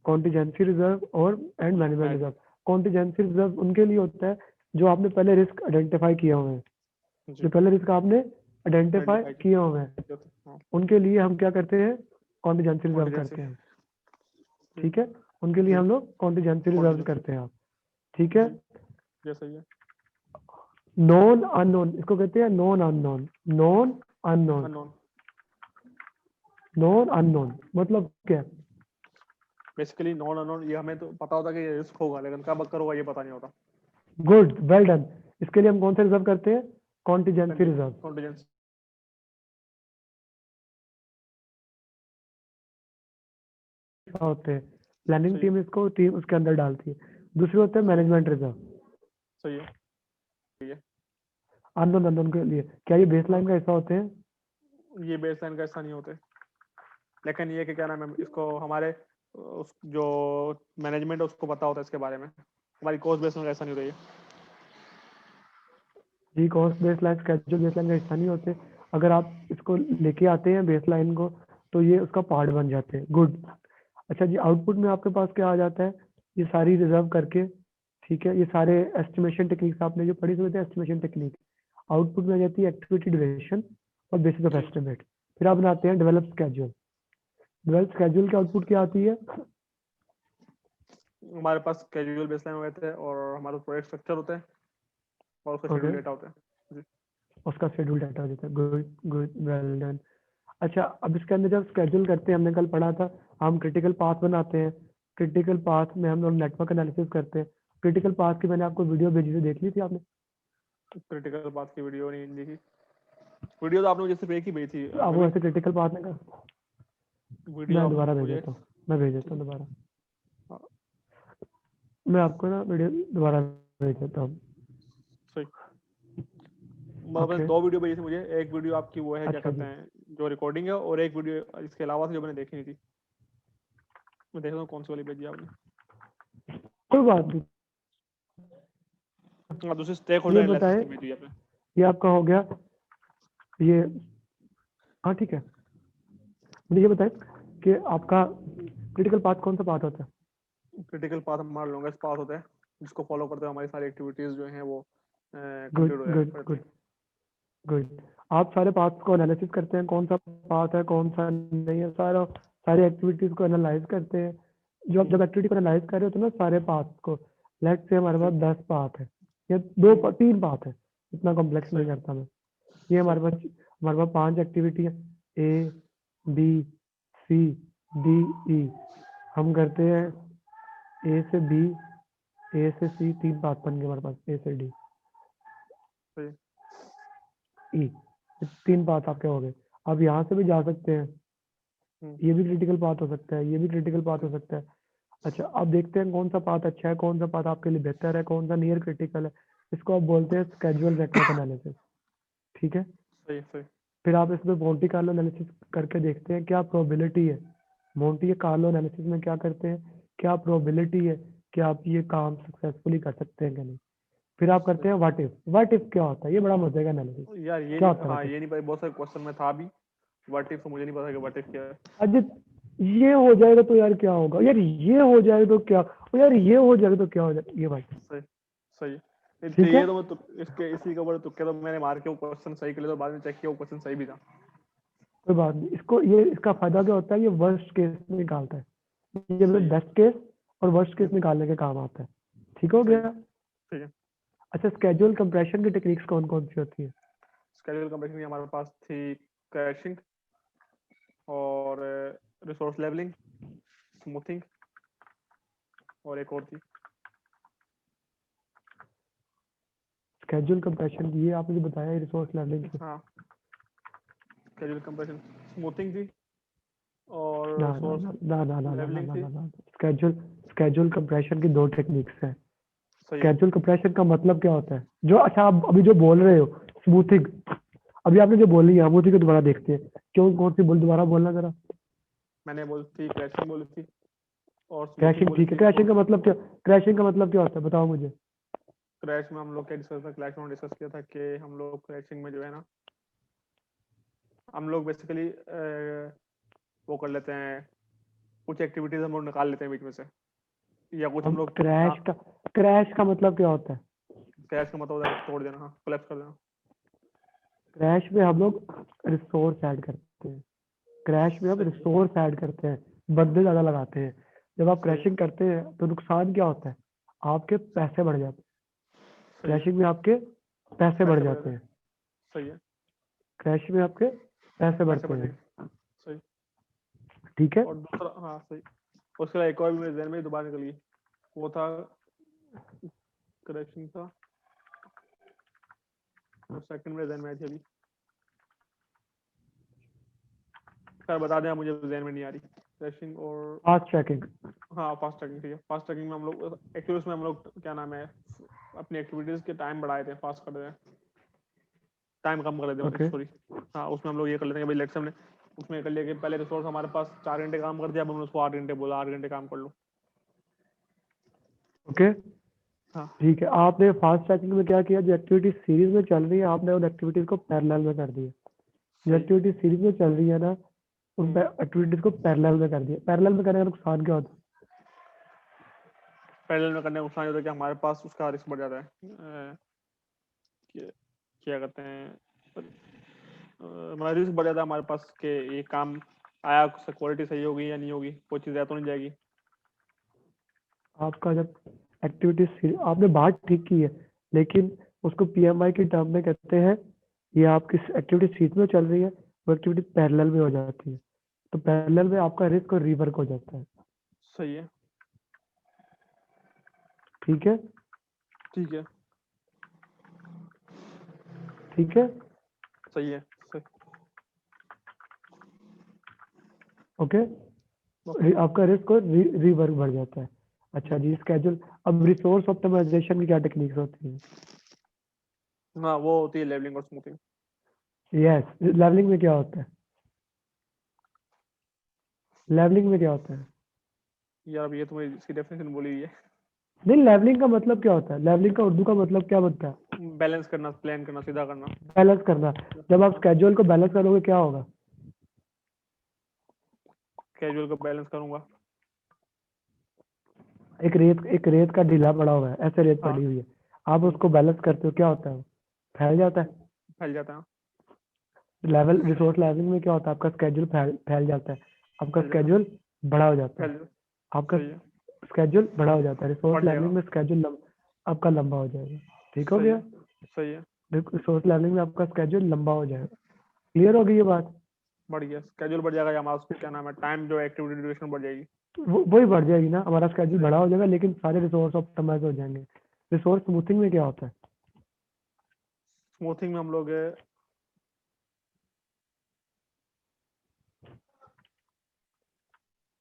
कॉन्टिजेंसी रिजर्व और and management manage. Reserve. Contingency reserve उनके लिए होता है जो आपने पहले रिस्क आइडेंटिफाई किए हुए हैं, जी। जो पहले रिस्क आपने आइडेंटिफाई आइडेंटिफाई किए हुए हैं, हाँ। उनके लिए हम क्या करते हैं? Contingency reserve contingency. करते हैं, ठीक है, उनके लिए जी। हम लोग कॉन्टिजेंसी रिजर्व कॉन्टिजेंसी। करते हैं, ठीक है। जी। ये सही है। नॉन अननोन, इसको कहते हैं non unknown. Non unknown, unknown. Non unknown मतलब क्या? बेसिकली नॉन अननोन ये हमें तो पता होता है कि ये रिस्क होगा, लेकिन कब अक्कर होगा ये पता नहीं होता। Good, well done. इसके लिए हम कौन सा रिजर्व करते हैं? Contingency reserve. कॉन्टिजेंसी। होते हैं, प्लानिंग सही है। टीम इसको टीम उसके अंदर डालती है। दूसरे होते हैं मैनेजमेंट रिजर्व। सही है। सही है। अननोन, अननोन के लिए क्या ये बेसलाइन का हिस्सा होते हैं? ये बेसलाइन का ऐसा नहीं होते, लेकिन ये कि क्या नाम है, इसको हमारे उस जो मैनेजमेंट है उसको पता होता है इसके बारे में। हमारी कॉस्ट बेस में ऐसा नहीं रही है। जी, कॉस्ट बेसलाइन स्केड्यूल बेसलाइन का हिस्सा नहीं होते। अगर आप इसको लेके आते हैं बेसलाइन को तो ये उसका पार्ट बन जाते हैं। गुड। अच्छा जी, आउटपुट में आपके पास क्या आ जाता है? ये सारी रिजर्व करके, ठीक है, ये सारे एस्टिमेशन टेक्निक्स आपने जो पढ़ी हुई थे, एस्टिमेशन टेक्निक, आउटपुट में आ जाती है एक्टिविटी ड्यूरेशन और बेसिस ऑफ जी। एस्टिमेट। फिर आप बनाते हैं डेवलप स्केड्यूल। डेवलप स्केड्यूल की आउटपुट क्या आती है? हमारे पास कैजुअल बेसलाइन होते हैं और हमारे प्रोजेक्ट स्ट्रक्चर होते हैं और उसका शेड्यूल ओके, डेटा होता है। जी। उसका शेड्यूल डाटा हो जाता है। Good good, well done. अच्छा, अब इसके अंदर जब स्केड्यूल करते हैं, हमने कल पढ़ा था, हम क्रिटिकल पाथ बनाते हैं। क्रिटिकल पाथ में हम लोग नेटवर्क एनालिसिस करते हैं। क्रिटिकल पाथ की मैंने आपको वीडियो भेजी थी, देख ली थी आपने? क्रिटिकल बात की वीडियो नहीं देखी। वीडियो तो आपने मुझे सिर्फ एक ही भेजी थी आपको अभी। वैसे क्रिटिकल पाथ में का वीडियो मैं आप दोबारा भेज मुझे। देता हूँ, मैं भेज देता हूँ दोबारा। हाँ, मैं आपको ना वीडियो दोबारा भेज देता हूँ। सही। बस ओके, दो वीडियो भेजी थी मुझे, एक वीडियो आपकी वो है क्या अच्छा कहते जी, हैं जो रिकॉर्डिंग है, और एक वीडियो इसके अलावा से जो मैंने देखी नहीं थी। मैं देख रहा हूँ कौन सी वाली भेजी आपने। कोई बात नहीं। हाँ, दूसरी स्टेक ये होल्डर एनालिसिस बताएं, की भेजी आपने। ये आपका हो गया, ये, हाँ ठीक है। मुझे ये बताएं कि आपका क्रिटिकल पाथ कौन सा पाथ होता है? क्रिटिकल पाथ हमारा लॉन्गेस्ट पाथ होता है, जिसको फॉलो करते हुए हमारी सारी एक्टिविटीज जो हैं वो गुड कंप्लीट हो गुड जाती गुड हैं। गुड। आप सारे पाथ्स को एनालिसिस करते हैं, कौन सा पाथ है कौन सा नहीं है, सारी एक्टिविटीज को एनालाइज करते हैं। जो आप जब एक्टिविटी को एनालाइज कर रहे हो तो ना सारे पाथ को, लेट से हमारे पास 10 पाथ है या तीन पाथ है, इतना कॉम्प्लेक्स नहीं सही। करता मैं। ये हमारे पास 5 एक्टिविटी है, A B C D E. हम करते हैं ए से बी, ए से सी, 3 पाथ बन गए हमारे पास, ए से डी सही। ई, 3 पाथ आपके हो गए। आप यहाँ से भी जा सकते हैं, ये भी क्रिटिकल पाथ हो सकता है, ये भी क्रिटिकल पाथ हो सकता है। अच्छा, अब देखते हैं कौन सा पाथ अच्छा है, कौन सा पाथ आपके लिए बेहतर है, कौन सा नियर क्रिटिकल है। इसको आप बोलते हैं स्केजुअल नेटवर्क एनालिसिस। ठीक है, सही सही। फिर आप इसमें मोंटी कार्लो एनालिसिस करके देखते हैं क्या प्रोबेबिलिटी है। मोंटी कार्लो एनालिसिस में क्या करते हैं, क्या प्रोबेबिलिटी है कि आप ये काम सक्सेसफुली कर सकते हैं कि नहीं। फिर आप करते हैं व्हाट इफ। व्हाट इफ क्या होता है, ये बड़ा मजे का एनालिसिस। यार ये क्या नहीं, होता है हाँ व्हाट इफ? ये नहीं पता, बहुत सारे क्वेश्चन में था भी व्हाट इफ, मुझे नहीं पता कि व्हाट इफ क्या है। अजित, ये हो जाएगा तो यार क्या होगा, यार ये हो जाएगा तो क्या, यार ये हो जाएगा तो क्या हो जाएगा, ये भाई। सही सही। ठीक है, ये तो मैं इसके इसी के ऊपर तुक्के तो मैंने मार के वो क्वेश्चन सही कर लिया, तो बाद में चेक किया वो क्वेश्चन सही भी था। कोई बात नहीं। इसको ये इसका फायदा क्या होता है, ये वर्स्ट केस निकालता है। ये सही है। बेस्ट केस और वर्स्ट केस निकालने के काम आता है। ठीक हो सही गया। ठीक है। अच्छा, स्केड्यूल कंप्रेशन की टेक्निक्स कौन कौन सी होती है? स्केड्यूल कंप्रेशन की हमारे पास थी क्रैशिंग और रिसोर्स लेवलिंग, स्मूथिंग, और एक और थी। स्केड्यूल कंप्रेशन की ये आपने जो बताया रिसोर्स लेवलिंग की। हाँ, स्केड्यूल कंप्रेशन, स्मूथिंग थी और ना ना रिसोर्स ना ना ना ना ना ना लेवलिंग ना थी। ना ना स्केड्यूल स्केड्यूल कंप्रेशन की दो टेक्निक्स हैं। सही है। स्केड्यूल कंप्रेशन का मतलब क्या होता है, जो अच्छा आप अभी जो बोल रहे हो स्मूथिंग, अभी आपने जो बोली है स्मूथिंग को दोबारा देखते हैं, क्यों कौन सी बोल, दोबारा बोलना जरा। मैंने बोली थी क्रैशिंग बोली थी और स्मूथिंग क्रैशिंग, बोली ठीक है। थी। और क्रैशिंग का मतलब क्या होता है, बताओ मुझे। क्रैश में हम लोग क्या डिस्कस था, क्रैश में डिस्कस किया था कि हम लोग क्रैशिंग में जो है ना, हम लोग बेसिकली वो कर लेते हैं, कुछ एक्टिविटीज हम लोग निकाल लेते हैं बीच में से, या कुछ हम हम लोग क्रैश का मतलब क्या होता है? क्रैश का मतलब होता है तोड़ देना, हाँ, कोलैप्स कर देना। क्रैश में हम लोग रिसोर्स ऐड करते हैं। क्रैश में हम सही रिसोर्स ऐड करते हैं, बंदे ज्यादा लगाते हैं। जब आप सही है। क्रैशिंग करते हैं तो नुकसान क्या होता है, आपके पैसे बढ़ जाते हैं। सही है। क्रैशिंग में आपके पैसे बढ़ पैसे बढ़ जाते जाते हैं। हैं। सही है। क्रैश में आपके पैसे पैसे बढ़ते बढ़ हैं। जाएंगे। सही। ठीक है, और दूसरा, हाँ सही, उसके अलावा एक और भी मेरे जहन में दोबारा निकल गई, वो था करेक्शन था, और सेकंड मेरे जहन में आई थी अभी। खैर बता दें आप, मुझे जहन में नहीं आ रही। क्रैशिंग और फास्ट ट्रैकिंग। हाँ, फास्ट ट्रैकिंग, ठीक है। फास्ट ट्रैकिंग में हम लोग एक्चुअली उसमें हम लोग क्या नाम है, अपनी एक्टिविटीज के टाइम बढ़ाए थे, फास्ट कर रहे हैं, टाइम कम कर देते हैं, मतलब ओके, सॉरी। हाँ, उसमें हम लोग ये कर लेते हैं कि भाई लेक्चर हमने उसमें कर लिया कि पहले रिसोर्स हमारे पास 4 घंटे काम कर दिया, अब हमने उसको 8 घंटे बोला, 8 घंटे काम कर लो। ओके, हाँ ठीक है। आपने फास्ट ट्रैकिंग में क्या किया, जो एक्टिविटी सीरीज में चल रही है आपने उन एक्टिविटीज को पैरेलल में कर दिया। जो सही। एक्टिविटी सीरीज में चल रही है ना, उन हम्म, एक्टिविटीज को पैरेलल में कर दिया। पैरेलल में करने का नुकसान क्या होता है? पैरेलल में करने का नुकसान ये होता है कि हमारे पास उसका रिस्क बढ़ जाता है। क्या कहते हैं, हमारा रिस्क बढ़ जाता है हमारे पास कि ये काम आया, उससे क्वालिटी सही होगी या नहीं होगी, कोई चीज़ तो नहीं जाएगी। आपका जब एक्टिविटी आपने बात ठीक की है, लेकिन उसको पीएमआई की टर्म में कहते हैं, ये आपकी एक्टिविटी सीरीज में चल रही है, वो एक्टिविटी पैरेलल में हो जाती है, तो पैरेलल में आपका रिस्क और रिवर्क हो जाता है। सही है। ठीक है, ठीक है। ठीक है, सही है। सही। ओके। ओके। आपका रिस्क और रिवर्क बढ़ जाता है। अच्छा जी, स्केड्यूल। अब रिसोर्स ऑप्टिमाइजेशन की क्या टेक्निक्स होती हैं? हाँ, वो होती है लेवलिंग और स्मूथिंग। यस, लेवलिंग में क्या होता है? लेवलिंग में क्या होता है? यार अब ये तो मेरी इसकी डेफिनेशन बोली हुई है। नहीं, लेवलिंग का मतलब क्या होता है, लेवलिंग का उर्दू का मतलब क्या बनता है? बैलेंस करना, प्लान करना, सीधा करना। बैलेंस करना। जब आप स्केड्यूल को बैलेंस करोगे क्या होगा? कैजुअल का बैलेंस करूंगा। एक रेत का ढीला पड़ा हुआ है, ऐसे रेत हाँ। पड़ी हुई है, आप उसको बैलेंस करते हो, क्या होता है वो? फैल जाता है। फैल जाता है। लेवल रिसोर्स लेवलिंग में क्या होता है, आपका स्केड्यूल फैल जाता है, आपका फैल जाता है। स्केड्यूल बड़ा हो जाता है। फैल आपका सही है। स्केड्यूल बड़ा हो जाता है, रिसोर्स बढ़ लेवलिंग जाएगा। में स्केड्यूल आपका लंबा हो जाएगा। ठीक हो सही गया। है। सही है। रिसोर्स लेवलिंग में आपका स्केड्यूल लंबा हो जाएगा। क्लियर हो गई ये बात? बढ़ गया, स्केड्यूल बढ़ जाएगा, या हमारा क्या नाम है, टाइम जो एक्टिविटी ड्यूरेशन बढ़ जाएगी। तो वही बढ़ जाएगी ना, हमारा स्केड्यूल सही। बड़ा हो जाएगा, लेकिन सारे रिसोर्स ऑप्टिमाइज हो जाएंगे। रिसोर्स स्मूथिंग में क्या होता है? स्मूथिंग में हम लोग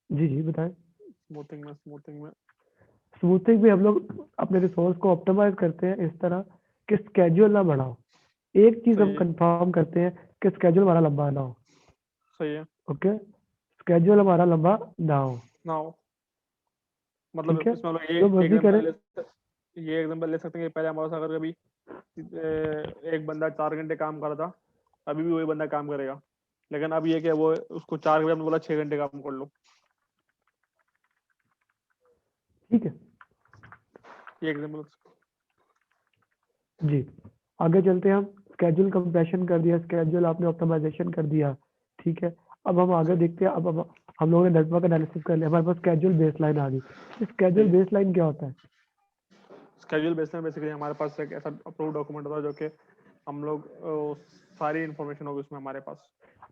जी जी बताएं। स्मूथिंग में स्मूथिंग में हम लोग अपने रिसोर्स को ऑप्टिमाइज करते हैं इस तरह कि स्केड्यूल ना बढ़ाओ। एक चीज सही हम है, कंफर्म करते हैं कि स्केड्यूल हमारा लंबा ना हो। सही है ओके, स्केड्यूल हमारा लंबा ना हो। ना, मतलब ठीक है, इसमें हम लोग जो ये मर्जी करें। एग्जांपल ले सकते हैं कि पहले हमारे साथ अगर कभी एक बंदा 4 घंटे काम कर रहा था, अभी भी वही बंदा काम करेगा, लेकिन अब ये कि वो उसको 4 घंटे हमने बोला 6 घंटे काम कर लो। ठीक है ये एग्जांपल। जी, आगे चलते हैं हम। स्केड्यूल कंप्रेशन कर दिया, स्केड्यूल आपने ऑप्टिमाइजेशन कर दिया। ठीक है, अब हम आगे देखते हैं। अब हम लोगों ने नेटवर्क एनालिसिस कर लिया, हमारे पास स्केड्यूल बेसलाइन आ गई। स्केड्यूल बेसलाइन क्या होता है? स्केड्यूल बेस्ड में बेसिकली हमारे पास एक ऐसा अप्रूव डॉक्यूमेंट होता है जो कि हम लोग सारी इंफॉर्मेशन होगी उसमें हमारे पास।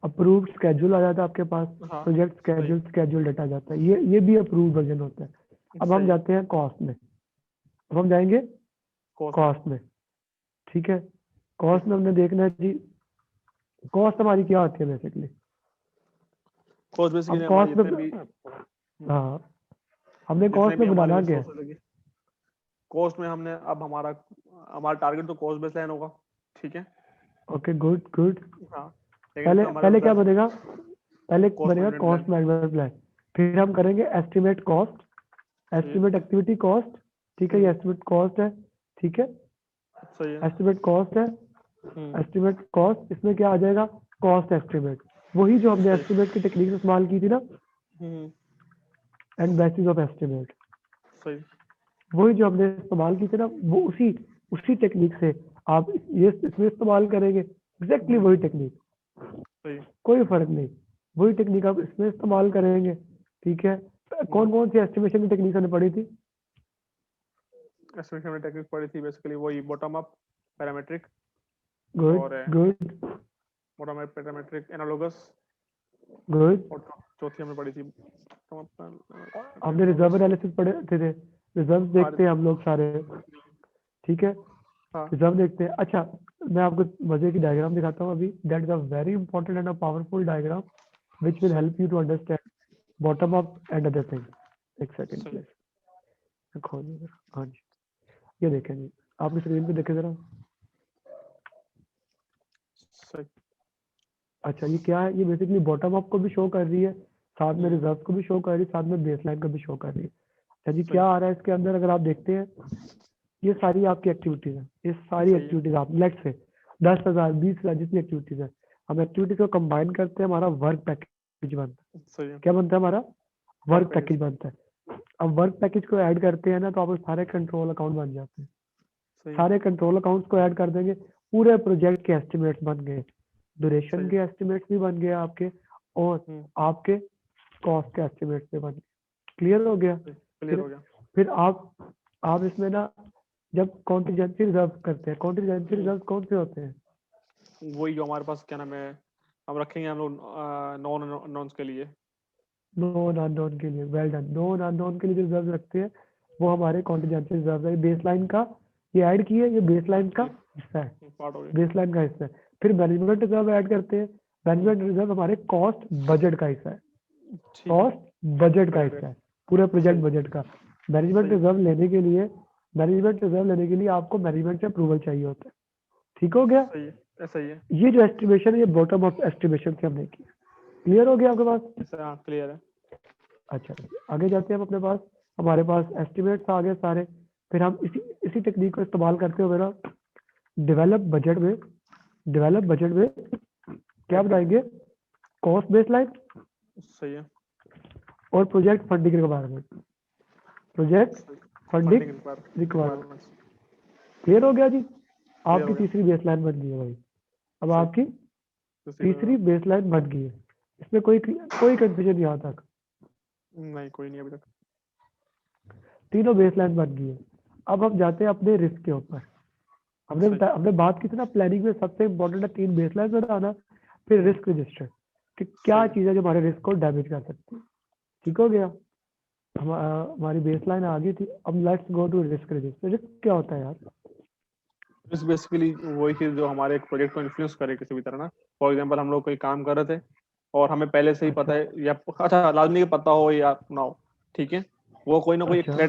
अप्रूव्ड स्केड्यूल आ जाता है आपके पास, हाँ, प्रोजेक्ट स्केड्यूल, स्केड्यूल डाटा जाता है। ये भी अप्रूव्ड वर्जन होता है। अब हम सही। जाते हैं कॉस्ट में। अब हम जाएंगे कॉस्ट कॉस्ट में। ठीक है, कॉस्ट में हमने देखना है जी, कॉस्ट हमारी क्या होती है बेसिकली। बेसिकली अब हमारे कॉस्ट में जितने भी हाँ, हमने जितने कॉस्ट भी में हमारे बनाना क्या है? रिसोर्सेज लगे, कॉस्ट में हमने अब हमारा टारगेट तो कॉस्ट बेस लाइन होगा, ठीक है। Okay, good good. हाँ, लेकिन पहले इसमें हमारे पहले क्या पास बनेगा? पहले कॉस्ट बनेगा management cost plan. Management plan. फिर हम करेंगे एस्टिमेट कॉस्ट, सही है, एस्टिमेट एक्टिविटी कॉस्ट। ठीक है, ये एस्टिमेट कॉस्ट है। ठीक है, सही है। एस्टिमेट कॉस्ट है। हम्म, एस्टिमेट कॉस्ट, इसमें क्या आ जाएगा? Cost estimate. वही जो हमने सही। एस्टिमेट की टेक्निक इस्तेमाल की थी ना, हम्म, एंड बेसिस ऑफ एस्टिमेट, सही। वही जो हमने इस्तेमाल की थी ना, वो उसी उसी टेक्निक से आप ये इसमें इस्तेमाल करेंगे। एग्जैक्टली वही टेक्निक, सही। कोई फर्क नहीं। वही टेक्निक आप इसमें इस्तेमाल करेंगे। ठीक है, कौन कौन सी एस्टिमेशन की टेक्निक हमने पढ़ी थी? एस्टिमेशन में टेक्निक पड़ी थी बेसिकली वही बॉटम अप, पैरामेट्रिक गुड और good bottom up, parametric, analogous, good. और चौथी हमें पड़ी थी हमने रिजर्व एनालिसिस पढ़े थे। रिजर्व देखते हैं हम लोग सारे। ठीक है, हाँ, रिजर्व देखते हैं। अच्छा, मैं आपको मजे की डायग्राम दिखाता हूँ अभी। That is a very important and a powerful diagram which will सही। Help you to understand bottom up and other things. एक सेकंड सही। प्लीज, खोलिए जरा। हाँ जी, ये देखें जी, आपने स्क्रीन पे देखे जरा। सही। अच्छा, ये क्या है? ये बेसिकली बॉटम अप को भी शो कर रही है, साथ में हम्म, रिजर्व को भी शो कर रही है, साथ में बेसलाइन को भी शो कर रही है। अच्छा जी, सही। क्या आ रहा है इसके अंदर? अगर आप देखते हैं, ये सारी आपकी एक्टिविटीज है। ये सारी सही है। एक्टिविटीज आप लेट से 10,000 20,000 जितनी एक्टिविटीज है, हम एक्टिविटीज को कंबाइन करते हैं, हमारा वर्क पैकेज बनता है। सही है। क्या बनता है हमारा? वर्क वर्क पैकेज बनता है। अब वर्क पैकेज को ऐड करते हैं ना, तो आप सारे कंट्रोल अकाउंट बन जाते हैं। सही है। सारे कंट्रोल अकाउंट्स को ऐड कर देंगे, पूरे प्रोजेक्ट के एस्टिमेट्स बन गए, ड्यूरेशन सही के है। एस्टिमेट्स भी बन गए आपके, और हम्म, आपके कॉस्ट के एस्टिमेट्स भी बन गए। क्लियर हो गया? क्लियर फिर हो गया। फिर आप इसमें ना, जब कॉन्टीजेंसी रिजर्व करते हैं, कॉन्टीजेंसी रिजर्व कौन से होते हैं? वही जो हमारे पास क्या नाम है, हम रखेंगे हम लोग नॉन अनाउंस के लिए। नॉन अननोन के लिए। Well done. नॉन अननोन के लिए जो रिजर्व रखते हैं, वो हमारे कॉन्टीजेंसी रिजर्व है। बेसलाइन का ये ऐड किए, ये बेसलाइन का हिस्सा है, पार्ट हो गया। बेसलाइन का हिस्सा है। फिर मैनेजमेंट रिजर्व ऐड करते हैं। मैनेजमेंट रिजर्व हमारे कॉस्ट बजट का हिस्सा है। ठीक है। कॉस्ट बजट का बजट हिस्सा है, पूरे प्रोजेक्ट सही। बजट का। मैनेजमेंट सही। रिजर्व लेने के लिए, मैनेजमेंट रिजर्व लेने के लिए आपको मैनेजमेंट से अप्रूवल चाहिए होता है। ठीक हो गया? सही है। सही है। ये जो एस्टिमेशन है, ये बॉटम अप एस्टिमेशन से हमने किया। क्लियर हो गया आपके पास? ऐसा, हाँ, क्लियर है। अच्छा, आगे जाते हैं हम अपने पास। हमारे पास एस्टिमेट्स आ गए सारे। फिर हम इसी इसी टेक्निक को इस्तेमाल करते हुए ना, डेवलप बजट में डेवलप बजट में क्या बताएंगे? कॉस्ट बेसलाइन सही है। और project funding requirement. Project funding funding requirement. Requirements. Clear हो गया जी? क्लियर आपकी हो गया। तीसरी बेसलाइन बन गई है भाई। अब सही। आपकी दूसरी तीसरी बेसलाइन बन गई है। इसमें कोई कंफ्यूजन यहाँ तक? नहीं, कोई नहीं अभी तक। तीनों बेसलाइन बन गई है। अब हम जाते हैं अपने रिस्क के ऊपर। सही। हमने बात की थी ना, प्लानिंग में सबसे इंपॉर्टेंट है 3 बेसलाइन बनाना, फिर रिस्क रजिस्टर, कि क्या सही है। चीज़ है जो हमारे रिस्क को डैमेज कर सकती है। ठीक हो गया? हमारी बेसलाइन आ गई थी। अब let's go to risk register. Risk क्या होता है यार? इस बेसिकली वही चीज जो हमारे एक प्रोजेक्ट को इन्फ्लुएंस करे किसी भी तरह ना। फॉर एग्जांपल हम लोग कोई काम कर रहे थे, और हमें पहले से ही पता है, या अच्छा लाजमी कि पता हो या ना हो, ठीक है, वो कोई ना कोई अच्छा।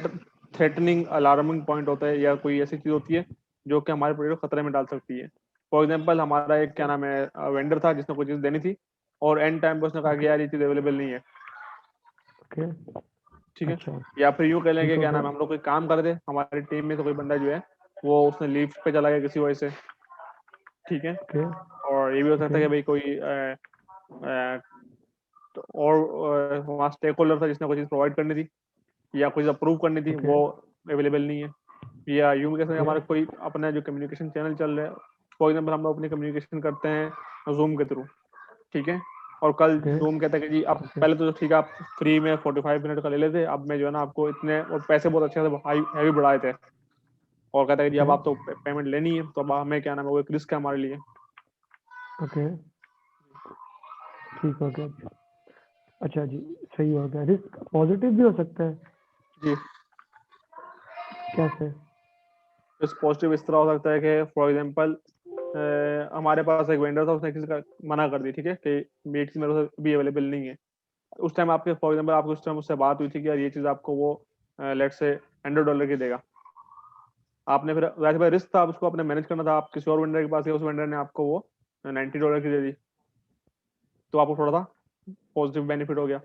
थ्रेटनिंग अलार्मिंग पॉइंट होता है या कोई ऐसी चीज होती है जो कि हमारे प्रोजेक्ट को खतरे में डाल सकती है। फॉर एग्जाम्पल हमारा एक क्या नाम है वेंडर था जिसने कोई चीज देनी थी, और एंड टाइम पे उसने कहा कि यार ये चीज अवेलेबल नहीं है, ओके। ठीक है। अच्छा। या फिर यूँ कह लें ठीक कि हो क्या गया। नाम है, हम लोग कोई काम कर रहे थे, हमारी टीम में से कोई बंदा जो है वो उसने लीव पे चला गया किसी वजह से, ठीक है। ओके। और ये भी हो सकता ओके। है कि भाई कोई और वहाँ स्टेक होल्डर था जिसने कोई चीज़ प्रोवाइड करनी थी या कोई अप्रूव करनी थी, ओके। वो अवेलेबल नहीं है। या यूँ भी कह सकते हैं ओके। हमारा कोई अपना जो कम्युनिकेशन चैनल चल रहा है, फॉर एग्जाम्पल हम लोग अपनी कम्युनिकेशन करते हैं जूम के थ्रू, ठीक है। और कल ओके। जूम कहता है कि जी अब ओके। पहले तो ठीक है आप फ्री में 45 मिनट का ले लेते, अब मैं जो है ना आपको इतने, और पैसे बहुत अच्छे से हाई हैवी बढ़ाए थे, और कहता है कि जी अब ओके। आप तो पेमेंट लेनी है, तो अब हमें क्या नाम है वो एक रिस्क है हमारे लिए। ओके। ठीक हो गया। अच्छा जी, सही हो गया। रिस्क पॉजिटिव भी हो सकता है, जी, कैसे? इस पॉजिटिव इस तरह हो सकता है कि फॉर एग्जांपल हमारे पास एक वेंडर था, उसने किसी का मना कर दी, ठीक है, कि मीट मेरे से भी अवेलेबल नहीं है। उस टाइम आपके फॉर एग्जांपल आपको उस टाइम उससे बात हुई थी कि यार ये चीज़ आपको वो लेट से $100 की देगा। आपने फिर वैसे भाई रिस्क था, आप उसको अपने मैनेज करना था, आप किसी और वेंडर के पास गए, उस वेंडर ने आपको वो $90 की दे दी, तो आपको थोड़ा सा पॉजिटिव बेनिफिट हो गया।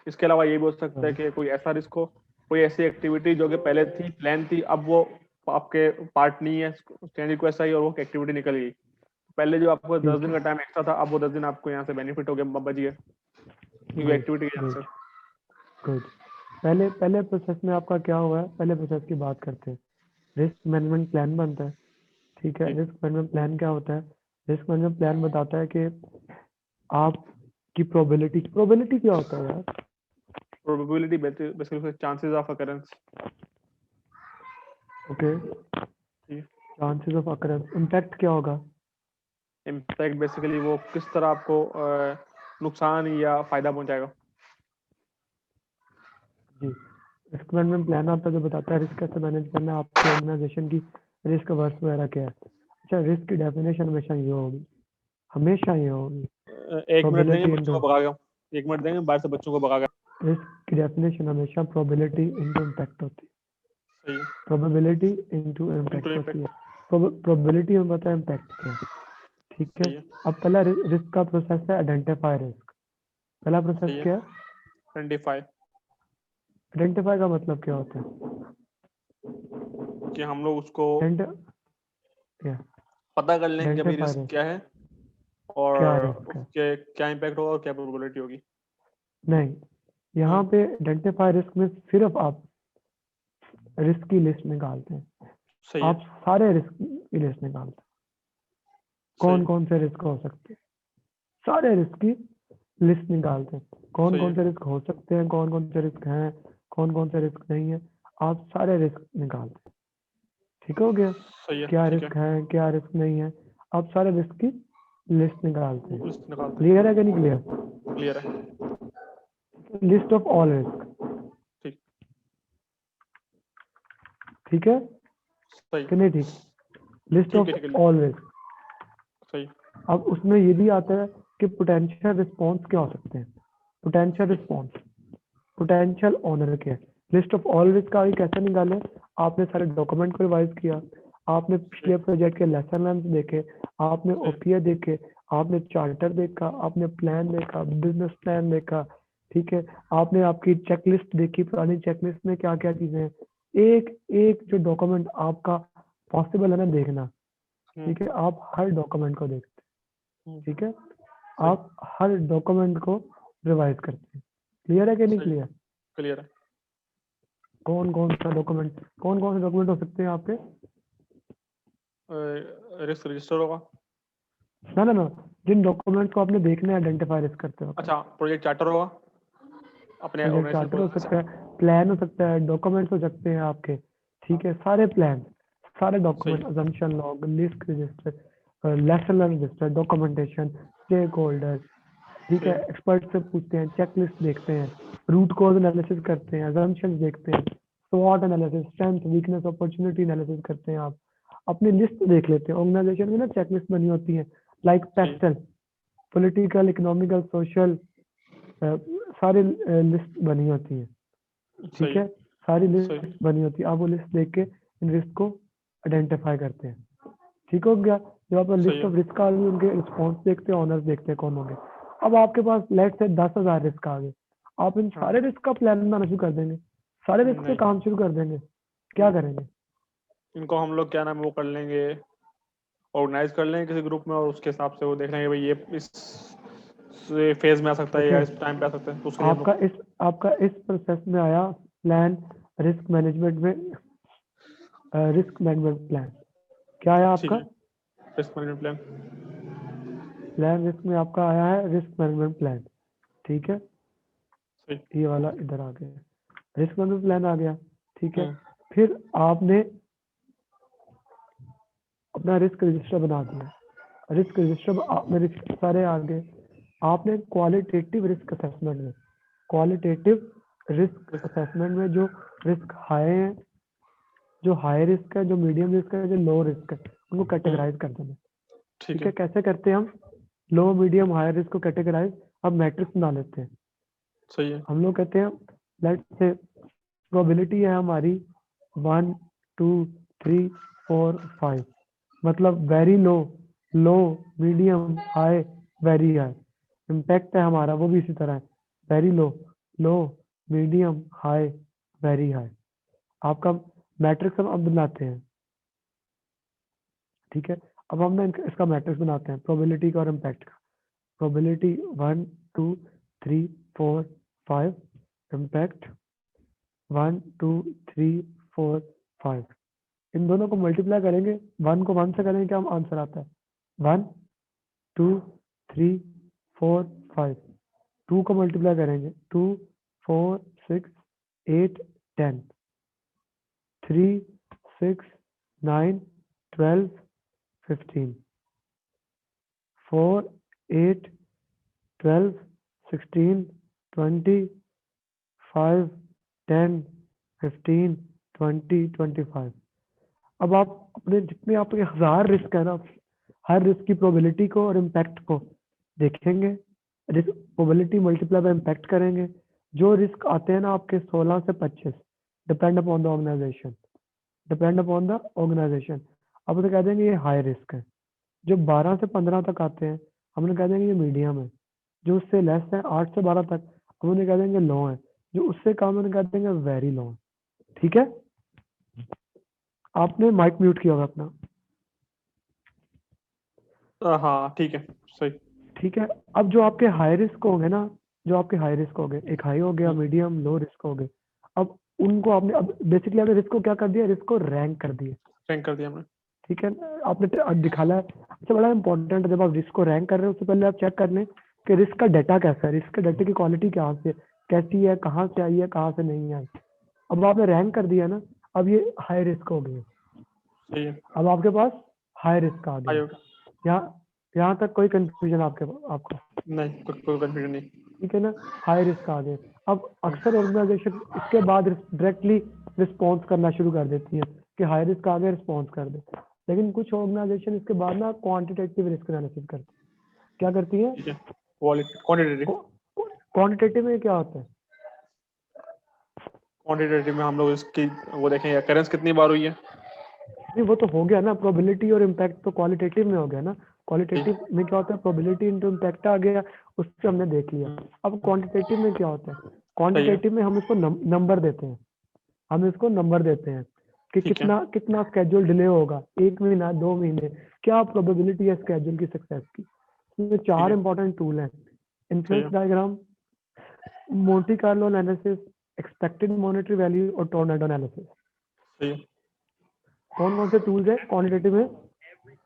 इसके अलावा ये भी हो सकता है हाँ, कि कोई ऐसा रिस्क हो, कोई ऐसी एक्टिविटी जो कि पहले थी प्लान थी, अब वो आपके पार्ट नहीं है, चेंज रिक्वेस्ट आई और वो एक्टिविटी निकल गई। पहले जो आपको 10 ठीक दिन है। का टाइम एक्स्ट्रा था, अब वो 10 दिन आपको यहाँ से बेनिफिट हो गया, बच गया क्योंकि गुड। एक्टिविटी की वजह गुड। से। गुड। पहले पहले प्रोसेस में आपका क्या हुआ है, पहले प्रोसेस की बात करते हैं। रिस्क मैनेजमेंट प्लान बनता है, ठीक है। जी, रिस्क मैनेजमेंट प्लान क्या होता है? रिस्क मैनेजमेंट प्लान बताता है कि आपकी प्रोबेबिलिटी, प्रोबेबिलिटी क्या होता है यार? Probability basically chances of occurrence. Okay. Chances of occurrence. Impact क्या होगा? इम्पैक्ट बेसिकली वो किस तरह आपको नुकसान या फायदा पहुंचाएगा। जी। रिस्क मैनेजमेंट प्लान आपका जो बताता है रिस्क कैसे मैनेज करना है, आपकी ऑर्गेनाइजेशन की रिस्क वर्स वगैरह क्या है। अच्छा, रिस्क की डेफिनेशन हमेशा ये होगी, हमेशा ये होगी, एक मिनट देंगे प्रोबेबिलिटी बच्चों इनटू, को भगा के, एक मिनट देंगे बाहर से बच्चों को भगा के। रिस्क की डेफिनेशन हमेशा प्रोबेबिलिटी इनटू इम्पैक्ट होती है। सही है, प्रोबेबिलिटी इनटू इनटू इम्पैक्ट होती इम्पैक्ट। है। प्रोबेबिलिटी में पता है इम्पैक्ट क्या है, ठीक है। सही है, अब पहला रिस्क का प्रोसेस है आइडेंटिफाई रिस्क। पहला प्रोसेस सही है। क्या है? 25 आइडेंटिफाई का मतलब क्या होता है? कि हम लोग उसको क्या? पता कर लें कि भाई आइडेंटिफाई रिस्क रिस्क, क्या है और क्या रिस्क है? उसके क्या इम्पैक्ट होगा और क्या प्रोबेबिलिटी होगी। नहीं, यहाँ हम्म, पे आइडेंटिफाई रिस्क में सिर्फ आप रिस्क की लिस्ट निकालते हैं। सही है, आप सारे रिस्क की लिस्ट निकालते हैं, सही कौन है, कौन से रिस्क हो सकते हैं, सारे रिस्क की लिस्ट निकालते हैं। कौन सही कौन है, से रिस्क हो सकते हैं, कौन कौन से रिस्क हैं, कौन कौन से रिस्क नहीं है, आप सारे रिस्क निकालते हैं। ठीक हो गया? सही है, क्या ठीक है। रिस्क है, क्या रिस्क नहीं है, आप सारे रिस्क की लिस्ट निकालते हैं। लिस्ट निकालते हैं, क्लियर है कि नहीं क्लियर? क्लियर है, लिस्ट ऑफ ऑल रिस्क, ठीक, ठीक है सही, कि नहीं? ठीक। लिस्ट ठीक ऑफ है, ठीक है, ऑल रिस्क। सही, अब उसमें ये भी आता है कि पोटेंशियल रिस्पॉन्स क्या हो सकते हैं। पोटेंशियल ठीक, रिस्पॉन्स, पोटेंशियल ऑनर के। लिस्ट ऑफ ऑल रिस्क आगे कैसे निकाले? आपने सारे डॉक्यूमेंट को रिवाइज किया, आपने पिछले ठीक, प्रोजेक्ट के लेसन लर्न देखे, आपने ठीक, ओपीए देखे, आपने चार्टर देखा, आपने प्लान देखा, बिजनेस प्लान देखा, ठीक है। आपने आपकी चेकलिस्ट देखी, पुरानी चेकलिस्ट में क्या क्या चीजें हैं। एक एक जो डॉक्यूमेंट आपका पॉसिबल है ना देखना, ठीक है, आप हर डॉक्यूमेंट को देखते हैं, ठीक है। सही, आप हर डॉक्यूमेंट को रिवाइज करते हैं। क्लियर है कि नहीं सही, क्लियर? क्लियर है। कौन कौन सा डॉक्यूमेंट, कौन कौन से डॉक्यूमेंट हो सकते हैं आपके? रिस्क रजिस्टर होगा। ना ना ना, जिन डॉक्यूमेंट्स को आपने देखना है आइडेंटिफाई रिस्क करते वक्त। अच्छा, प्रोजेक्ट चार्टर होगा अपने प्रोजेक्ट ऑर्गेनाइजेशन चार्टर हो प्रोसेस। सकता है, प्लान हो सकता है, डॉक्यूमेंट्स हो सकते हैं आपके, ठीक है। सारे प्लान, सारे सही डॉक्यूमेंट, है, assumption log, list register, lesson learn register, documentation, stakeholder, ठीक सही है। है, एक्सपर्ट से पूछते हैं, चेकलिस्ट देखते हैं, रूट कॉज एनालिसिस करते हैं, अजम्पशंस देखते हैं, स्वॉट analysis, strength weakness opportunity analysis करते हैं। आप अपनी लिस्ट देख लेते हैं। ऑर्गेनाइजेशन में ना चेकलिस्ट बनी होती है, लाइक सही है, पेक्टल, पॉलिटिकल, इकोनॉमिकल, सोशल, सारी लिस्ट बनी होती है, ठीक सही है, सारी सही लिस्ट बनी होती है। आप वो लिस्ट देख के इन रिस्क को आइडेंटिफाई करते हैं, ठीक हो गया। जब आप सही लिस्ट है ऑफ रिस्क आ गई, उनके रिस्पॉन्स देखते हैं, ऑनर्स देखते हैं कौन होंगे। अब आपके पास लेट से 10,000 रिस्क आ गए, आप इन हाँ सारे रिस्क का प्लान बनाना शुरू कर देंगे, सारे रिस्क पे नहीं काम शुरू कर देंगे, क्या करेंगे? इनको हम लोग क्या नाम है वो कर लेंगे, ऑर्गेनाइज कर लेंगे किसी ग्रुप में और उसके हिसाब से वो देख लेंगे भाई ये इस फेज में आ सकता है या इस देखिए, टाइम पे आ सकता है, तो उसके लिए हम लोग आपका इस प्रोसेस में आया प्लान, रिस्क मैनेजमेंट में रिस्क मैनेजमेंट प्लान क्या आया ठीक आपका? है risk management plan plan risk में आपका आया है रिस्क मैनेजमेंट प्लान, ठीक है। सही ये वाला इधर आ गया, रिस्क मैनेजमेंट प्लान आ गया, ठीक है। हम्म फिर आपने अपना रिस्क रजिस्टर बना दिया, रिस्क रजिस्टर में रिस्क सारे आ गए। आपने क्वालिटेटिव रिस्क असेसमेंट में, क्वालिटेटिव रिस्क असेसमेंट में जो रिस्क हाई है, जो हाई रिस्क है, जो मीडियम रिस्क है, जो लो रिस्क है, उनको कैटेगराइज कर देना, ठीक ठीक है। है कैसे करते हैं हम लो मीडियम हाई रिस्क को कैटेगराइज? अब मैट्रिक्स बना लेते हैं। सही है हम लोग कहते हैं लेट से प्रोबेबिलिटी है हमारी 1 2 3 4 5, मतलब very low, low, medium, high, very high. Impact है हमारा वो भी इसी तरह है, very low, low, medium, high, very high. आपका मैट्रिक्स हम अब बनाते हैं, ठीक है। अब हम ना इसका मैट्रिक्स बनाते हैं प्रोबेबिलिटी का और इम्पैक्ट का। Probability 1 2 3 4 5, impact 1 2 3 4 5। इन दोनों को मल्टीप्लाई करेंगे, 1 को 1 से करेंगे क्या आंसर आता है? 1 2 3 4 5। 2 को मल्टीप्लाई करेंगे, 2 4 6 8 10, 3 6 9 12 15, 4 8 12 16 20 5 10 15 20 25। अब आप अपने जितने आपके 1000 रिस्क है ना, हर रिस्क की प्रोबेबिलिटी को और इम्पैक्ट को देखेंगे, risk probability multiply by impact करेंगे। जो रिस्क आते हैं ना आपके 16 से 25, depend upon the organization, depend upon the organization. अब तो कह देंगे ये हाई रिस्क है। जो 12 से 15 तक आते हैं, हम उन्हें कह देंगे ये मीडियम है। जो उससे लेस है 8 से 12 तक, हम उन्हें कह देंगे लो है। जो उससे कम है उन्हें कह देंगे वेरी लो है, ठीक है। आपने माइक म्यूट किया होगा अपना, हाँ ठीक है सही ठीक है। अब जो आपके हाई रिस्क होंगे ना, जो आपके हाई रिस्क हो गए, एक हाई हो गया, मीडियम, लो रिस्क हो गए। अब उनको आपने, अब बेसिकली आपने रिस्क को क्या कर दिया, रिस्क को रैंक कर दिया, रैंक कर दिया हमने ठीक है। आपने दिखाना है। अच्छा, बड़ा इंपॉर्टेंट है, जब आप रिस्क को रैंक कर रहे हो उससे पहले आप चेक कर लें कि रिस्क का डाटा कैसा है, रिस्क के डाटे की क्वालिटी कहाँ से कैसी है, कहाँ से आई है, कहाँ से नहीं आई। अब आपने रैंक कर दिया ना, अब ये हाई रिस्क हो गई, सही है अब आपके पास हाई रिस्क आ गया। आयोग यहाँ यहाँ तक कोई कंफ्यूजन आपको? नहीं कोई कंफ्यूजन नहीं ठीक है ना, हाई रिस्क आ गए। अब अक्सर ऑर्गेनाइजेशन इसके बाद डायरेक्टली रिस्पॉन्स करना शुरू कर देती है कि हाई रिस्क आ गए, रिस्पॉन्स कर दे। लेकिन कुछ ऑर्गेनाइजेशन इसके बाद ना क्वांटिटेटिव रिस्क एनालिसिस करती है। क्या करती है? ठीक है क्वांटिटेटिव क्वांटिटेटिव में क्या होता है? क्वांटिटेटिव में हम लोग इसकी वो देखेंगे अकरेंस कितनी बार हुई है नहीं, वो तो हो गया ना, प्रोबेबिलिटी और इम्पैक्ट तो क्वालिटेटिव में हो गया ना। क्वालिटेटिव में क्या होता है, प्रोबेबिलिटी इंटू इम्पैक्ट आ गया, उससे हमने देख लिया। अब क्वांटिटेटिव में क्या होता है, सही है क्वांटिटेटिव में हम इसको नंबर देते हैं, हम इसको नंबर देते हैं कि ठीक है कितना स्केड्यूल डिले होगा, 1 महीना, 2 महीने, क्या प्रोबेबिलिटी है स्केड्यूल की सक्सेस की। इसमें 4 है इंपॉर्टेंट टूल हैं, सही इन्फ्लुएंस है diagram, Monte Carlo analysis, expected monetary value और टोर्नेडो एनालिसिस। सही है कौन कौन से टूल्स है क्वांटिटेटिव में?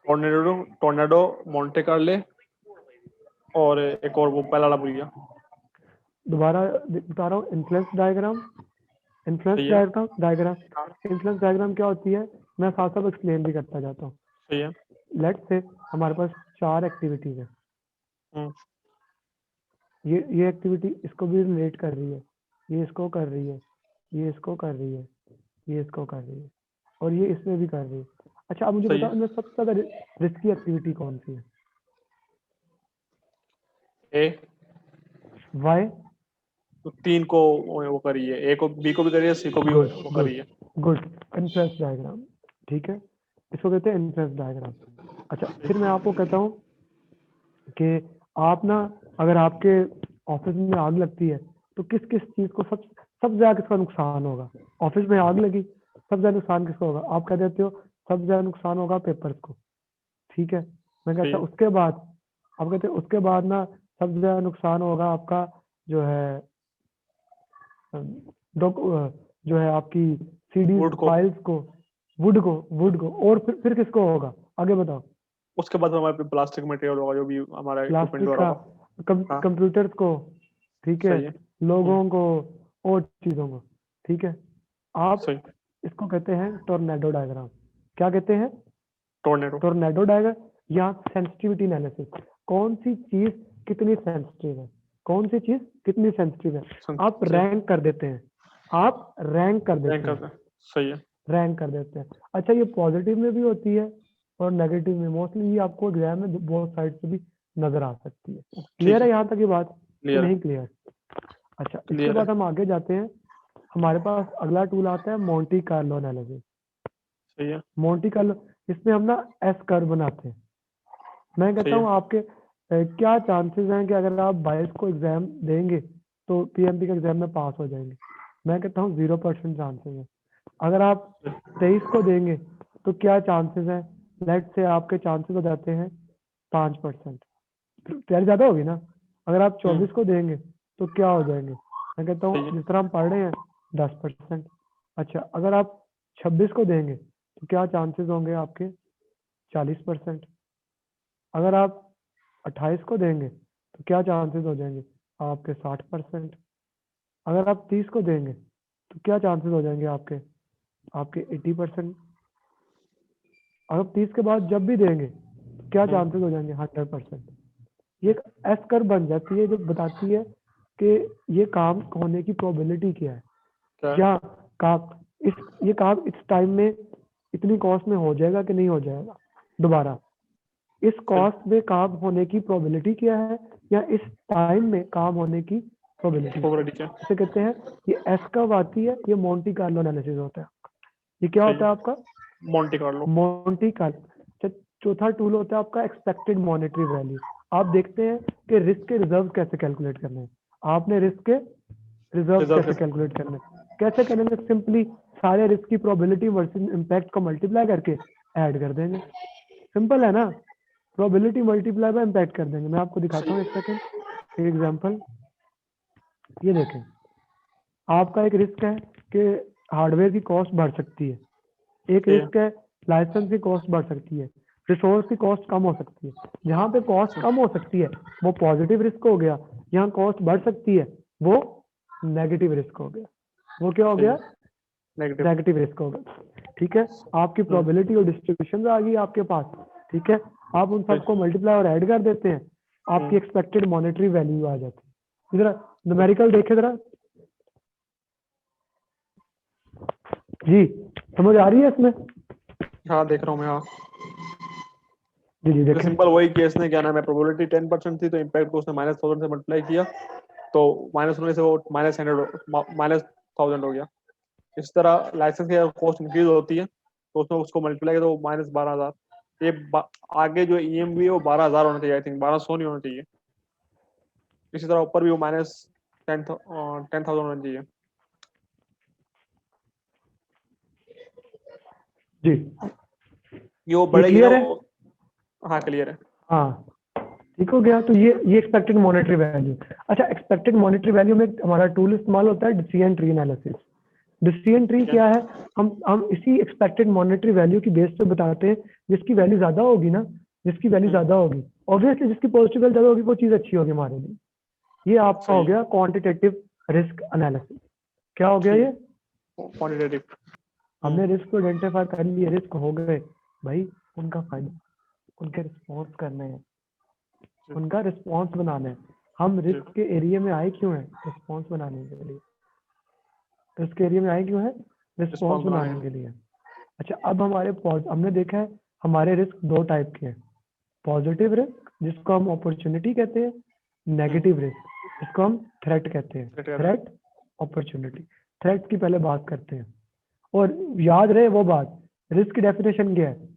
टोर्नेडो मोंटे कार्ले और एक और वो पहला वाला भूल गया दोबारा बता रहा हूँ, इन्फ्लुएंस डायग्राम, इन्फ्लुएंस सही है डायग्राम, इन्फ्लुएंस डायग्राम क्या होती है, मैं साथ साथ एक्सप्लेन भी करता जाता हूँ। सही है लेट्स से हमारे पास 4 एक्टिविटीज है, हम्म, ये एक्टिविटी इसको भी रिलेट कर रही है, ये इसको कर रही है, ये इसको कर रही है, ये इसको कर रही है, और ये इसमें भी कर रही है। अच्छा, अब मुझे सही बताओ है इनमें सबसे ज्यादा रिस्की एक्टिविटी कौन सी है? ए वाई? तो 3 को वो करिए, ए को बी को भी करिए, सी को भी गुड वो गुड करिए। गुड। इनफ्लुएंस डायग्राम, ठीक है, इसको कहते हैं इनफ्लुएंस डायग्राम। अच्छा, फिर मैं आपको कहता हूँ कि आप ना, अगर आपके ऑफिस में आग लगती है तो किस किस चीज को सबसे ज्यादा किसका नुकसान होगा? ऑफिस में आग लगी, सबसे ज्यादा नुकसान किसका होगा? आप कह देते हो सबसे ज्यादा नुकसान होगा पेपर्स को, ठीक है। मैं सही कहता है। उसके बाद, आप कहते उसके बाद ना सबसे ज्यादा नुकसान होगा आपका जो है जो है आपकी सीडीज वुड को, फाइल्स को, वुड को और फिर किसको होगा? आगे बताओ। उसके बाद हमारे पे प्लास्टिक मटेरियल होगा, जो भी हमारा इक्विपमेंट प्लास्टिक हो का, रहा होगा। हाँ कंप्यूटर्स को, ठीक है, सही है। लोगों को और चीजों को, ठीक है। आप सही। इसको कहते हैं टोर्नेडो डायग्राम। क्या कहते हैं? टोर्नेडो। टोर्नेडो डायग्राम या सेंसिटिविटी एनालिसिस। कौन सी चीज कितनी सेंसिटिव है, कौन सी चीज कितनी सेंसिटिव है, आप सही। रैंक कर देते हैं, आप रैंक कर रैंक देते हैं, करते हैं। सही है। रैंक कर देते हैं। अच्छा, ये पॉजिटिव में भी होती है और नेगेटिव में। मोस्टली ये आपको एग्जाम में बहुत साइड से भी नजर आ सकती है। ठीक क्लियर है है। यहाँ तक ये बात कि क्लियर है। नहीं क्लियर? अच्छा, इसके क्लियर है। बाद हम आगे जाते हैं। हमारे पास अगला टूल आता है मोंटी कार्लो एनालिसिस। सही है। मोंटी कार्लो, इसमें हम ना एस कर्व बनाते हैं। मैं कहता सही है। हूँ आपके क्या चांसेस हैं कि अगर आप 22 को एग्जाम देंगे तो पीएमपी के एग्जाम में पास हो जाएंगे? मैं कहता हूँ 0% चांसेस है। अगर आप 23 को देंगे तो क्या चांसेस है? लेट से आपके चांसेस हो जाते हैं 5%, तैयारी ज्यादा होगी ना। अगर आप 24 को देंगे तो क्या हो जाएंगे? मैं कहता सही हूँ है। जिस तरह हम पढ़ रहे हैं 10%। अच्छा, अगर आप 26 को देंगे तो क्या चांसेस होंगे आपके? 40%। अगर आप 28 को देंगे तो क्या चांसेस हो जाएंगे आपके? 60%। अगर आप 30 को देंगे तो क्या चांसेस हो जाएंगे आपके? आपके 80%। अगर 30 के बाद जब भी देंगे तो क्या चांसेस हो जाएंगे? 100%। ये एक एस कर्व बन जाती है जो बताती है कि ये काम होने की प्रोबेबिलिटी क्या है, क्या है? या काम ये काम इस टाइम में इतनी कॉस्ट में हो जाएगा कि नहीं हो जाएगा। दोबारा, इस कॉस्ट में काम होने की प्रोबेबिलिटी क्या है, या इस टाइम में काम होने की प्रोबेबिलिटी। Probability क्या? इसे कहते हैं, ये एस कर्व आती है, ये मोंटी कार्लो एनालिसिस होता है। ये क्या सही होता है आपका? Monte Carlo. Monte Carlo. चौथा टूल होता है आपका एक्सपेक्टेड मॉनेटरी वैल्यू। आप देखते हैं कि रिस्क के रिजर्व कैसे कैलकुलेट करने हैं। आपने रिस्क के रिजर्व रिजर्व कैसे कैलकुलेट करने हैं? कैसे करेंगे? सिंपली सारे रिस्क की प्रोबेबिलिटी वर्सेस इम्पैक्ट को मल्टीप्लाई करके ऐड कर देंगे। सिंपल है ना? प्रोबेबिलिटी मल्टीप्लाई बाय इम्पैक्ट कर देंगे। मैं आपको दिखाता हूँ एक सेकंड, एक एग्जांपल। ये देखें, आपका एक रिस्क है कि हार्डवेयर की कॉस्ट बढ़ सकती है, एक सही है। रिस्क है लाइसेंस की कॉस्ट बढ़ सकती है, रिसोर्स की कॉस्ट कम हो सकती है। जहाँ पे कॉस्ट कम हो सकती है वो पॉजिटिव रिस्क हो गया, यहाँ कॉस्ट बढ़ सकती है वो नेगेटिव रिस्क हो गया। वो क्या हो सही है। गया? नेगेटिव। नेगेटिव रिस्क हो गया, ठीक है। आपकी प्रोबेबिलिटी और डिस्ट्रीब्यूशन आ गई आपके पास, ठीक है। आप उन सबको मल्टीप्लाई और ऐड कर देते हैं, आपकी एक्सपेक्टेड मॉनेटरी वैल्यू आ जाती है। इधर न्यूमेरिकल देखे जरा जी, समझ आ रही है इसमें? हाँ देख रहा हूँ मैं। हाँ जी जी देखें। सिंपल वही केस ने क्या नाम है, प्रोबेबिलिटी 10% थी तो इम्पैक्ट को उसने -1000 से मल्टीप्लाई किया, तो माइनस होने से वो -1000 हो गया। इस तरह लाइसेंस की कॉस्ट इंक्रीज होती है तो उसमें उसको मल्टीप्लाई किया तो -12000। ये आगे जो ईएमवी है वो 12000 होना चाहिए, आई थिंक 1200 नहीं होना चाहिए। इसी तरह ऊपर भी वो -10,000 होना चाहिए। जी, ये वो ये बढ़ेगी ना क्लियर है? वो। हाँ क्लियर है। हाँ, ठीक हो गया। तो ये एक्सपेक्टेड मॉनेटरी वैल्यू। अच्छा, एक्सपेक्टेड मॉनेटरी वैल्यू में हमारा टूल इस्तेमाल होता है decision tree analysis. Decision tree ठीक है। क्या है? हम इसी एक्सपेक्टेड मॉनेटरी वैल्यू की बेस पे बताते हैं। जिसकी वैल्यू ज्यादा होगी ना, जिसकी वैल्यू ज्यादा होगी, ऑब्वियसली जिसकी पॉजिटिव वैल्यू ज्यादा होगी वो चीज अच्छी होगी हमारे लिए। ये आपका हो सही। गया क्वांटिटेटिव रिस्क एनालिसिस। क्या हो गया ये? क्वांटिटेटिव। हमने रिस्क को आइडेंटिफाई कर लिए, रिस्क हो गए भाई, उनका फायदा, उनके रिस्पॉन्स करने हैं, उनका रिस्पॉन्स बनाना है। हम रिस्क के एरिया में आए क्यों हैं? रिस्पॉन्स बनाने के लिए। रिस्क के एरिया में आए क्यों हैं? रिस्पॉन्स बनाने के लिए। अच्छा, अब हमने देखा है हमारे रिस्क दो टाइप के हैं। पॉजिटिव रिस्क जिसको हम अपॉर्चुनिटी कहते हैं, नेगेटिव रिस्क इसको हम थ्रेट कहते हैं। Threat कहते हैं। Threat, opportunity. थ्रेट की पहले बात करते हैं, और याद रहे वो बात, रिस्क की डेफिनेशन क्या है?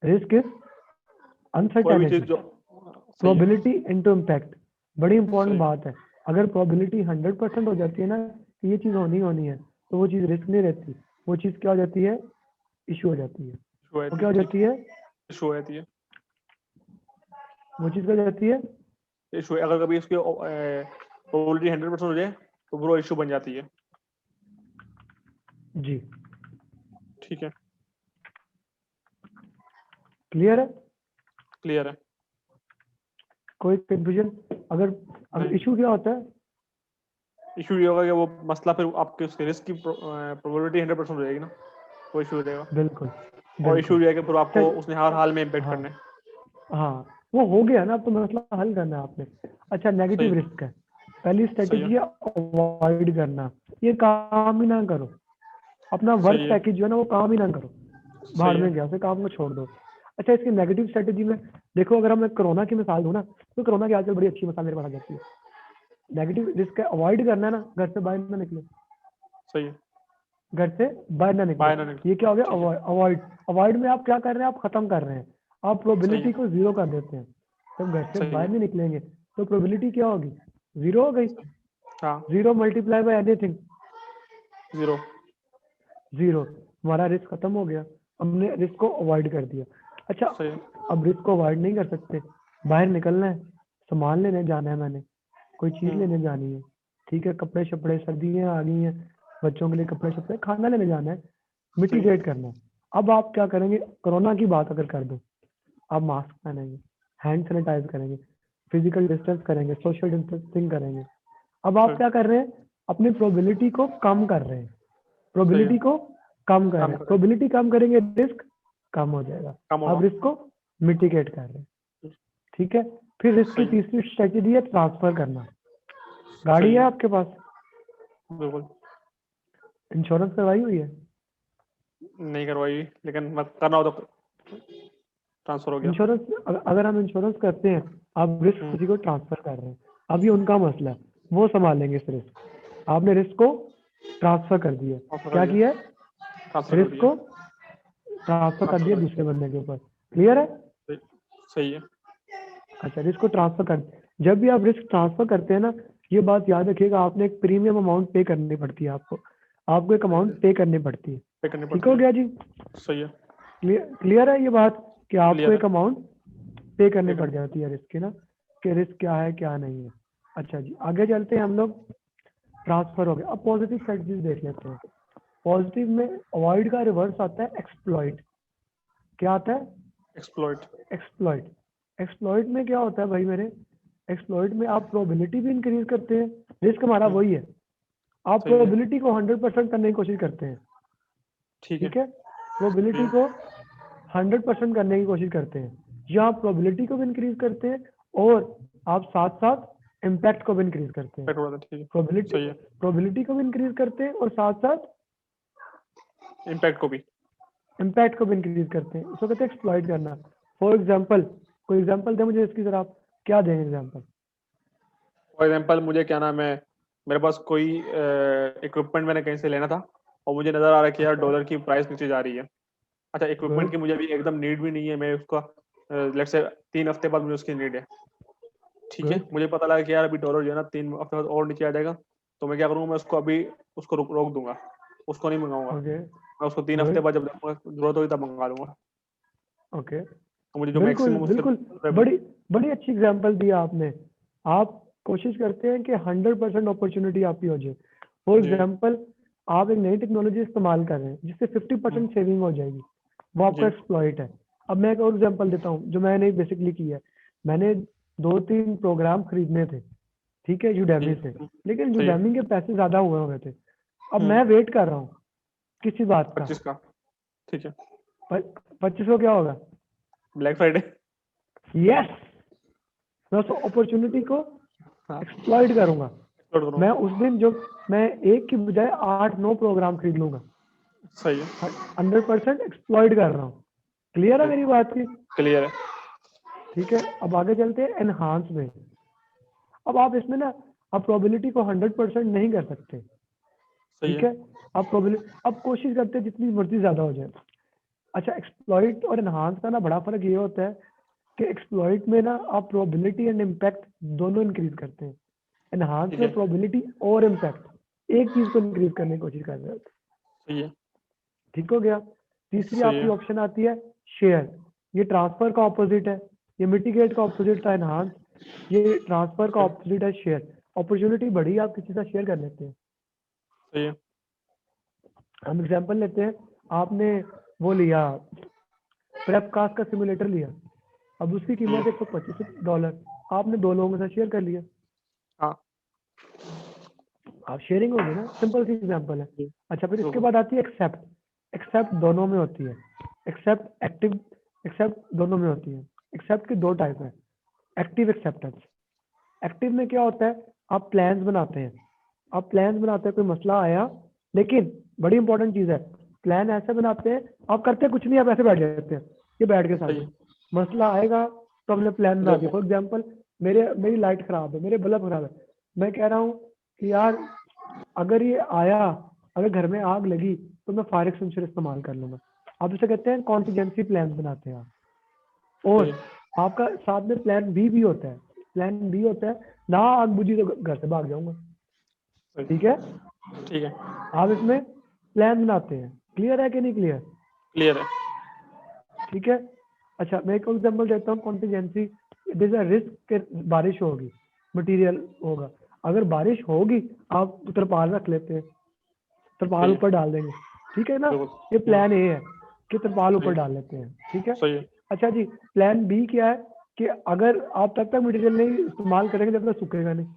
रिस्क इज कोई भी अनसर्टेनिटी, चीज जो सही है। Probability into impact. बड़ी इंपॉर्टेंट सही। बात है। अगर प्रोबेबिलिटी 100% हो जाती है ना कि ये चीज होनी है, तो वो चीज रिस्क नहीं रहती, वो चीज क्या हो जाती है? इशू हो जाती है। इशू वो क्या हो जाती है? इशू रहती है। वो चीज क्या हो जाती है? इशू अगर कभी इसकी प्रोबेबिलिटी 100% हो जाए तो वो इशू बन जाती है। जी, ठीक है, क्लियर है? क्लियर है। कोई कंफ्यूजन? अगर नहीं। इशू क्या होता है? इशू ये होगा कि वो मसला फिर आपके उसके रिस्क की प्रोबेबिलिटी 100% हो जाएगी ना, वो इशू हो जाएगा। बिल्कुल और इशू बिल्कुल। ये है कि फिर आपको चल- उसने हर हाल में इम्पेक्ट हाँ करना है। हाँ, वो हो गया ना, अब तो मसला हल करना है आपने। अच्छा, नेगेटिव सही। रिस्क है। पहली सही स्ट्रेटेजी है। है अवॉइड करना, ये काम ही ना करो। अपना वर्क सही है। पैकेज जो है ना वो काम ही ना करो, भाड़ सही है। में गया, उसे काम को छोड़ दो। अच्छा, इसकी नेगेटिव स्ट्रेटेजी में देखो, अगर हम कोरोना की मिसाल दूं ना, तो कोरोना की आजकल बड़ी अच्छी मिसाल मेरे पास आ जाती है। नेगेटिव रिस्क है, अवॉइड करना है ना, घर से बाहर ना निकलो, सही है। घर से बाहर ना निकलो। बाय ना निकल। ये क्या हो गया? ठीक है। अवॉइड। अवॉइड में आप क्या कर रहे हैं? आप खत्म कर रहे हैं, आप सही प्रोबेबिलिटी है। को जीरो कर देते हैं। जब घर से सही बाहर है। नहीं निकलेंगे तो प्रोबेबिलिटी क्या होगी? जीरो हो गई। हाँ, zero multiply by anything, zero. Zero. हमारा रिस्क खत्म हो गया, हमने रिस्क को अवॉइड कर दिया। अच्छा, सही है। अब रिस्क को अवॉइड नहीं कर सकते, बाहर निकलना है, सामान लेने जाना है, मैंने कोई चीज लेने जानी है, ठीक है, कपड़े शपड़े, सर्दियाँ आ गई हैं, बच्चों के लिए कपड़े शपड़े, खाना लेने जाना है, मिटिगेट करना है। अब आप क्या करेंगे? कोरोना की बात अगर कर दो, आप मास्क पहनेंगे, हैंड सैनिटाइज करेंगे, फिजिकल डिस्टेंस करेंगे, सोशल डिस्टेंसिंग करेंगे। अब आप सही। क्या कर रहे हैं? अपनी प्रोबेबिलिटी को कम कर रहे हैं, सही है। प्रोबेबिलिटी को कम कर काम रहे हैं। करें। प्रोबेबिलिटी कम करेंगे, रिस्क कम हो जाएगा। कम आप होगा। रिस्क को मिटिगेट कर रहे हैं, ठीक है। फिर रिस्क की सही है। तीसरी स्ट्रेटेजी है ट्रांसफर करना। गाड़ी सही है है। आपके पास, बिल्कुल। इंश्योरेंस करवाई हुई है? नहीं करवाई, लेकिन मत करना हो तो ट्रांसफर हो गया। इंश्योरेंस, अगर हम इंश्योरेंस करते हैं, आप रिस्क किसी को ट्रांसफर कर रहे हैं, अब ये उनका मसला है, वो संभालेंगे इस रिस्क। आपने रिस्क को ट्रांसफर कर दिया, ट्रांसफर कर क्या दिया। किया? ट्रांसफर कर रिस्क दिया। को ट्रांसफर कर ट्रांसफर दिया कर दूसरे बंदे के ऊपर। क्लियर है? सही। सही है। अच्छा, रिस्क को ट्रांसफर कर, जब भी आप रिस्क ट्रांसफर करते हैं ना, ये बात याद रखिएगा, आपने एक प्रीमियम अमाउंट पे करनी पड़ती है आपको एक अमाउंट पे करनी पड़ती है। पे करनी ठीक पड़ती हो है। गया जी? सही है। क्लियर है ये बात कि आपको क्लियर है। एक अमाउंट पे करनी पे पड़ करनी। जाती है रिस्क की ना, कि रिस्क क्या है क्या नहीं है। अच्छा जी, आगे चलते हैं हम लोग। ट्रांसफर हो गया, अब पॉजिटिव स्ट्रेटजीज देख लेते हैं। पॉजिटिव में अवॉइड का रिवर्स आता है एक्सप्लॉइट। क्या आता है? एक्सप्लॉइट। एक्सप्लॉइट। एक्सप्लॉइट में क्या होता है भाई मेरे? एक्सप्लॉइट में आप प्रोबेबिलिटी भी इंक्रीज करते हैं, रिस्क हमारा वही है, आप सही है। प्रोबेबिलिटी को 100% करने की कोशिश करते हैं, ठीक है। ठीक है। प्रोबेबिलिटी को 100% करने की कोशिश करते हैं, या आप प्रोबेबिलिटी को भी इंक्रीज करते हैं, और आप साथ साथ इम्पैक्ट को भी इंक्रीज करते हैं। पेट हो रहा था। ठीक है। प्रोबेबिलिटी सही है। प्रोबेबिलिटी को भी इंक्रीज करते हैं, और साथ साथ इम्पैक्ट को भी। इम्पैक्ट को भी इंक्रीज करते हैं। इसको कहते हैं एक्सप्लॉइट करना। फॉर एग्जाम्पल, कोई एग्जाम्पल दे मुझे इसकी, जरा आप क्या देंगे एग्जाम्पल? फॉर एग्जाम्पल, मुझे क्या नाम है, मेरे पास कोई इक्विपमेंट मैंने कहीं से लेना था, और मुझे नजर आ रहा है कि यार डॉलर की प्राइस नीचे जा रही है। अच्छा, इक्विपमेंट की गुड। मुझे अभी एकदम नीड भी नहीं है, मैं उसका लेट्स से 3 हफ्ते बाद मुझे उसकी नीड है। ठीक है, गुड। मुझे पता लगा कि यार अभी डॉलर जो है ना 3 हफ्ते बाद और नीचे आ जाएगा, तो मैं क्या करूँगा, मैं उसको अभी उसको रोक दूंगा, उसको नहीं मंगाऊंगा। ओके। मैं उसको 3 हफ्ते गुड। बाद जब देखूंगा जरूरत होगी तब मंगा लूंगा। ओके। तो मुझे जो बिल्कुल मैक्सिमम उससे बिल्कुल, बड़ी बड़ी अच्छी एग्जाम्पल दिया आपने। आप कोशिश करते हैं कि 100% अपॉर्चुनिटी आपकी हो जाए। For ji. एग्जाम्पल, आप एक नई टेक्नोलॉजी इस्तेमाल कर रहे हैं जिससे 50% सेविंग हो जाएगी, वो आपका जी। एक्सप्लॉइट है। अब मैं एक और एग्जाम्पल देता हूँ जो मैंने बेसिकली की है। मैंने 2-3 प्रोग्राम खरीदने थे, ठीक है, यूडेमी से, लेकिन सही है। यूडेमी के पैसे ज्यादा हुए थे। अब हम्म, मैं वेट कर रहा हूँ किसी बात का। 25 का। ठीक है। 25 को क्या होगा? Black Friday. यस, मैं उस अपॉर्चुनिटी को हाँ, एक्सप्लॉइट करूंगा। एक्सप्लोर मैं करूंगा। उस दिन जो, मैं एक की बजाय 8-9 प्रोग्राम खरीद लूंगा। सही है। 100% एक्सप्लॉइट कर रहा हूँ। क्लियर है मेरी बात की? क्लियर है। ठीक है, अब आगे चलते हैं एनहांस में। अब आप इसमें ना आप प्रोबेबिलिटी को 100% नहीं कर सकते, सही ठीक है। है। आप प्रोबेबिलिटी आप कोशिश करते हैं जितनी मर्जी ज्यादा हो जाए। अच्छा, एक्सप्लॉइट और एनहांस का ना बड़ा फर्क ये होता है कि एक्सप्लॉइट में ना आप प्रोबेबिलिटी एंड इम्पैक्ट दोनों इंक्रीज करते हैं, एनहांस ठीक में है। प्रोबेबिलिटी और इम्पैक्ट एक चीज को इंक्रीज करने की कोशिश कर रहे हो। सही है। ठीक हो गया। तीसरी सही आपकी है। ऑप्शन आती है शेयर। ये ट्रांसफर का ऑपोजिट है, ये मिटिगेट का ऑपोजिट था एनहांस, ये ट्रांसफर का ऑपोजिट है शेयर। अपॉर्चुनिटी बढ़ी, आप किसी से शेयर कर लेते हैं। सही है। हम एग्जांपल लेते हैं, आपने वो लिया प्रेप कास्ट का सिमुलेटर लिया, अब उसकी कीमत $125, आपने 2 लोगों के साथ शेयर कर लिया, हाँ आप शेयरिंग होगी ना, सिंपल सी एग्जांपल है। जी, अच्छा, फिर इसके बिल्कुल। बाद आती है एक्सेप्ट। एक्सेप्ट दोनों में होती है, एक्सेप्ट एक्टिव एक्सेप्ट दोनों में होती है। एक्सेप्ट की 2 टाइप है, एक्टिव एक्सेप्टेंस। एक्टिव में क्या होता है, आप प्लान्स बनाते हैं, आप प्लान्स बनाते हैं, कोई मसला आया, लेकिन बड़ी इंपॉर्टेंट चीज है, प्लान ऐसे बनाते हैं, आप करते कुछ नहीं, आप ऐसे बैठ जाते हैं, ये बैठ के सही सामने है। मसला आएगा तो हमने प्लान बना दिया। देखो, फॉर एग्जाम्पल, मेरी लाइट खराब है, मेरे बल्ब खराब है, मैं कह रहा हूँ कि यार अगर ये आया, अगर घर में आग लगी तो मैं फायर एक्सटिंग्विशर इस्तेमाल कर लूंगा। आप इसे कहते हैं कॉन्टिजेंसी प्लान बनाते हैं आप। सही और है। आपका साथ में प्लान बी भी होता है। प्लान बी होता है ना, आग बुझी तो घर से भाग जाऊंगा, सही। ठीक है। ठीक है। आप इसमें प्लान बनाते हैं, क्लियर है कि नहीं क्लियर, क्लियर है। ठीक है। अच्छा, मैं एक एग्जांपल देता हूँ कॉन्टिजेंसी। दिस रिस्क के बारिश होगी, मटेरियल होगा, अगर बारिश होगी आप तरपाल रख लेते हैं, तरपाल सही है। ऊपर डाल देंगे, ठीक है ना। बिल्कुल। ये प्लान ए है कि तरपाल सही ऊपर है। डाल लेते हैं, ठीक है। सही है। अच्छा जी, प्लान बी क्या है कि अगर आप तब तक मटेरियल नहीं इस्तेमाल करेंगे जब तक सूखेगा नहीं।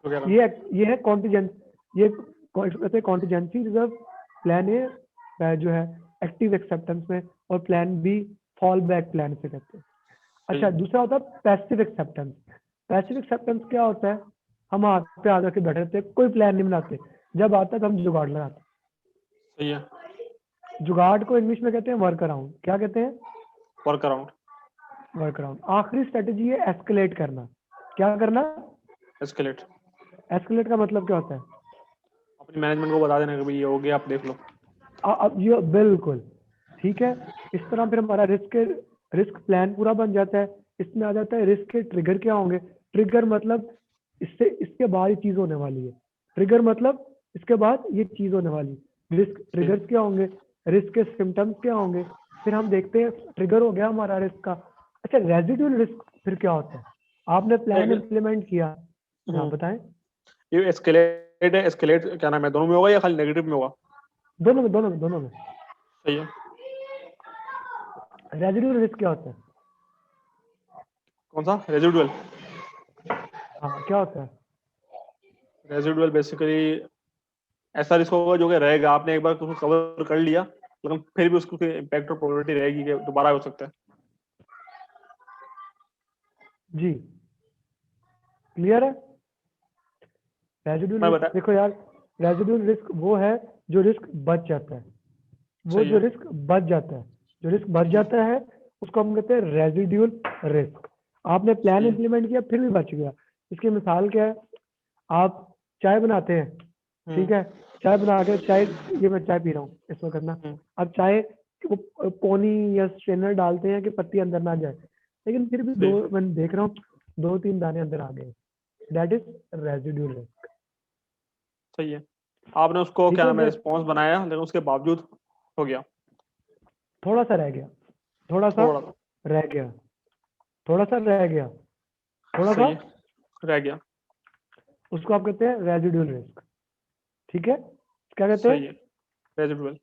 वगैरह। ये है कॉन्टिजेंट, ये कहते हैं कॉन्टिजेंसी रिजर्व। प्लान ए जो है एक्टिव एक्सेप्टेंस में, और plan B fall back plan से कहते हैं। सही अच्छा, है। दूसरा होता है पैसिव एक्सेप्टेंस। पैसिव एक्सेप्टेंस क्या होता है, हम हाथ पे आकर के बैठे रहते हैं, कोई प्लान नहीं बनाते, जब आता है तो हम जुगाड़ लगाते सही है। हैं। जुगाड़ को इंग्लिश में कहते हैं वर्क अराउंड। क्या कहते हैं, वर्क अराउंड। Work around. आखिरी स्ट्रेटेजी है एस्केलेट करना। क्या करना, एस्केलेट। एस्केलेट का मतलब क्या होता है, अपनी मैनेजमेंट को बता देना कि भाई ये हो गया, आप देख लो। अब ये बिल्कुल ठीक है। इस तरह फिर हमारा रिस्क प्लान पूरा बन जाता है। इसमें आ जाता है रिस्क के ट्रिगर क्या होंगे। ट्रिगर मतलब इससे इसके बाद ये चीज होने वाली है, ट्रिगर मतलब इसके बाद ये चीज होने वाली है। रिस्क सही। ट्रिगर्स क्या होंगे, रिस्क के सिम्टम्स क्या होंगे। फिर हम देखते हैं ट्रिगर हो गया हमारा रिस्क का। अच्छा, रेजिडुअल रिस्क फिर क्या होता है, आपने प्लान एक- इम्प्लीमेंट किया, हाँ हम्म, बताएं। ये एस्केलेट है, एस्केलेट क्या नाम है, दोनों में होगा या खाली नेगेटिव में होगा? दोनों में सही है। रेजिडुअल रिस्क क्या होता है, कौन सा रेजिडुअल? हाँ क्या होता है। रेजिडुअल बेसिकली ऐसा रिस्क होगा जो कि रहेगा, आपने एक बार उसको कवर कर लिया लेकिन फिर भी उसको इम्पैक्ट और प्रोबेबिलिटी रहेगी कि दोबारा हो सकता है। जी क्लियर है। रेजिडुअल मैं रिस्क बता। देखो यार, रेजिडुअल रिस्क वो है जो रिस्क बच जाता है, वो सही जो है। रिस्क बच जाता है, जो रिस्क बच जाता है उसको हम कहते हैं रेजिडुअल रिस्क। आपने प्लान सही है। इंप्लीमेंट किया फिर भी बच गया। इसकी मिसाल क्या है, आप चाय बनाते हैं, हम्म। ठीक है, चाय बना के चाय, ये मैं चाय पी रहा हूँ इस वक्त ना, हम्म। अब चाय को पोनी या स्ट्रेनर डालते हैं कि पत्ती अंदर ना जाए, लेकिन फिर भी सही। मैं देख रहा हूँ 2-3 दाने अंदर आ गए, दैट इज रेजिडुअल रिस्क। सही है। आपने उसको ठीक क्या हो नाम है गया, रिस्पॉन्स बनाया लेकिन उसके बावजूद हो गया। थोड़ा सा रह गया, थोड़ा सा थोड़ा सा। रह गया, थोड़ा सा रह गया, थोड़ा सा, सही है। रह गया। उसको आप कहते हैं रेजिडुअल रिस्क, ठीक है। क्या कहते सही हैं। है। रेजिडुअल।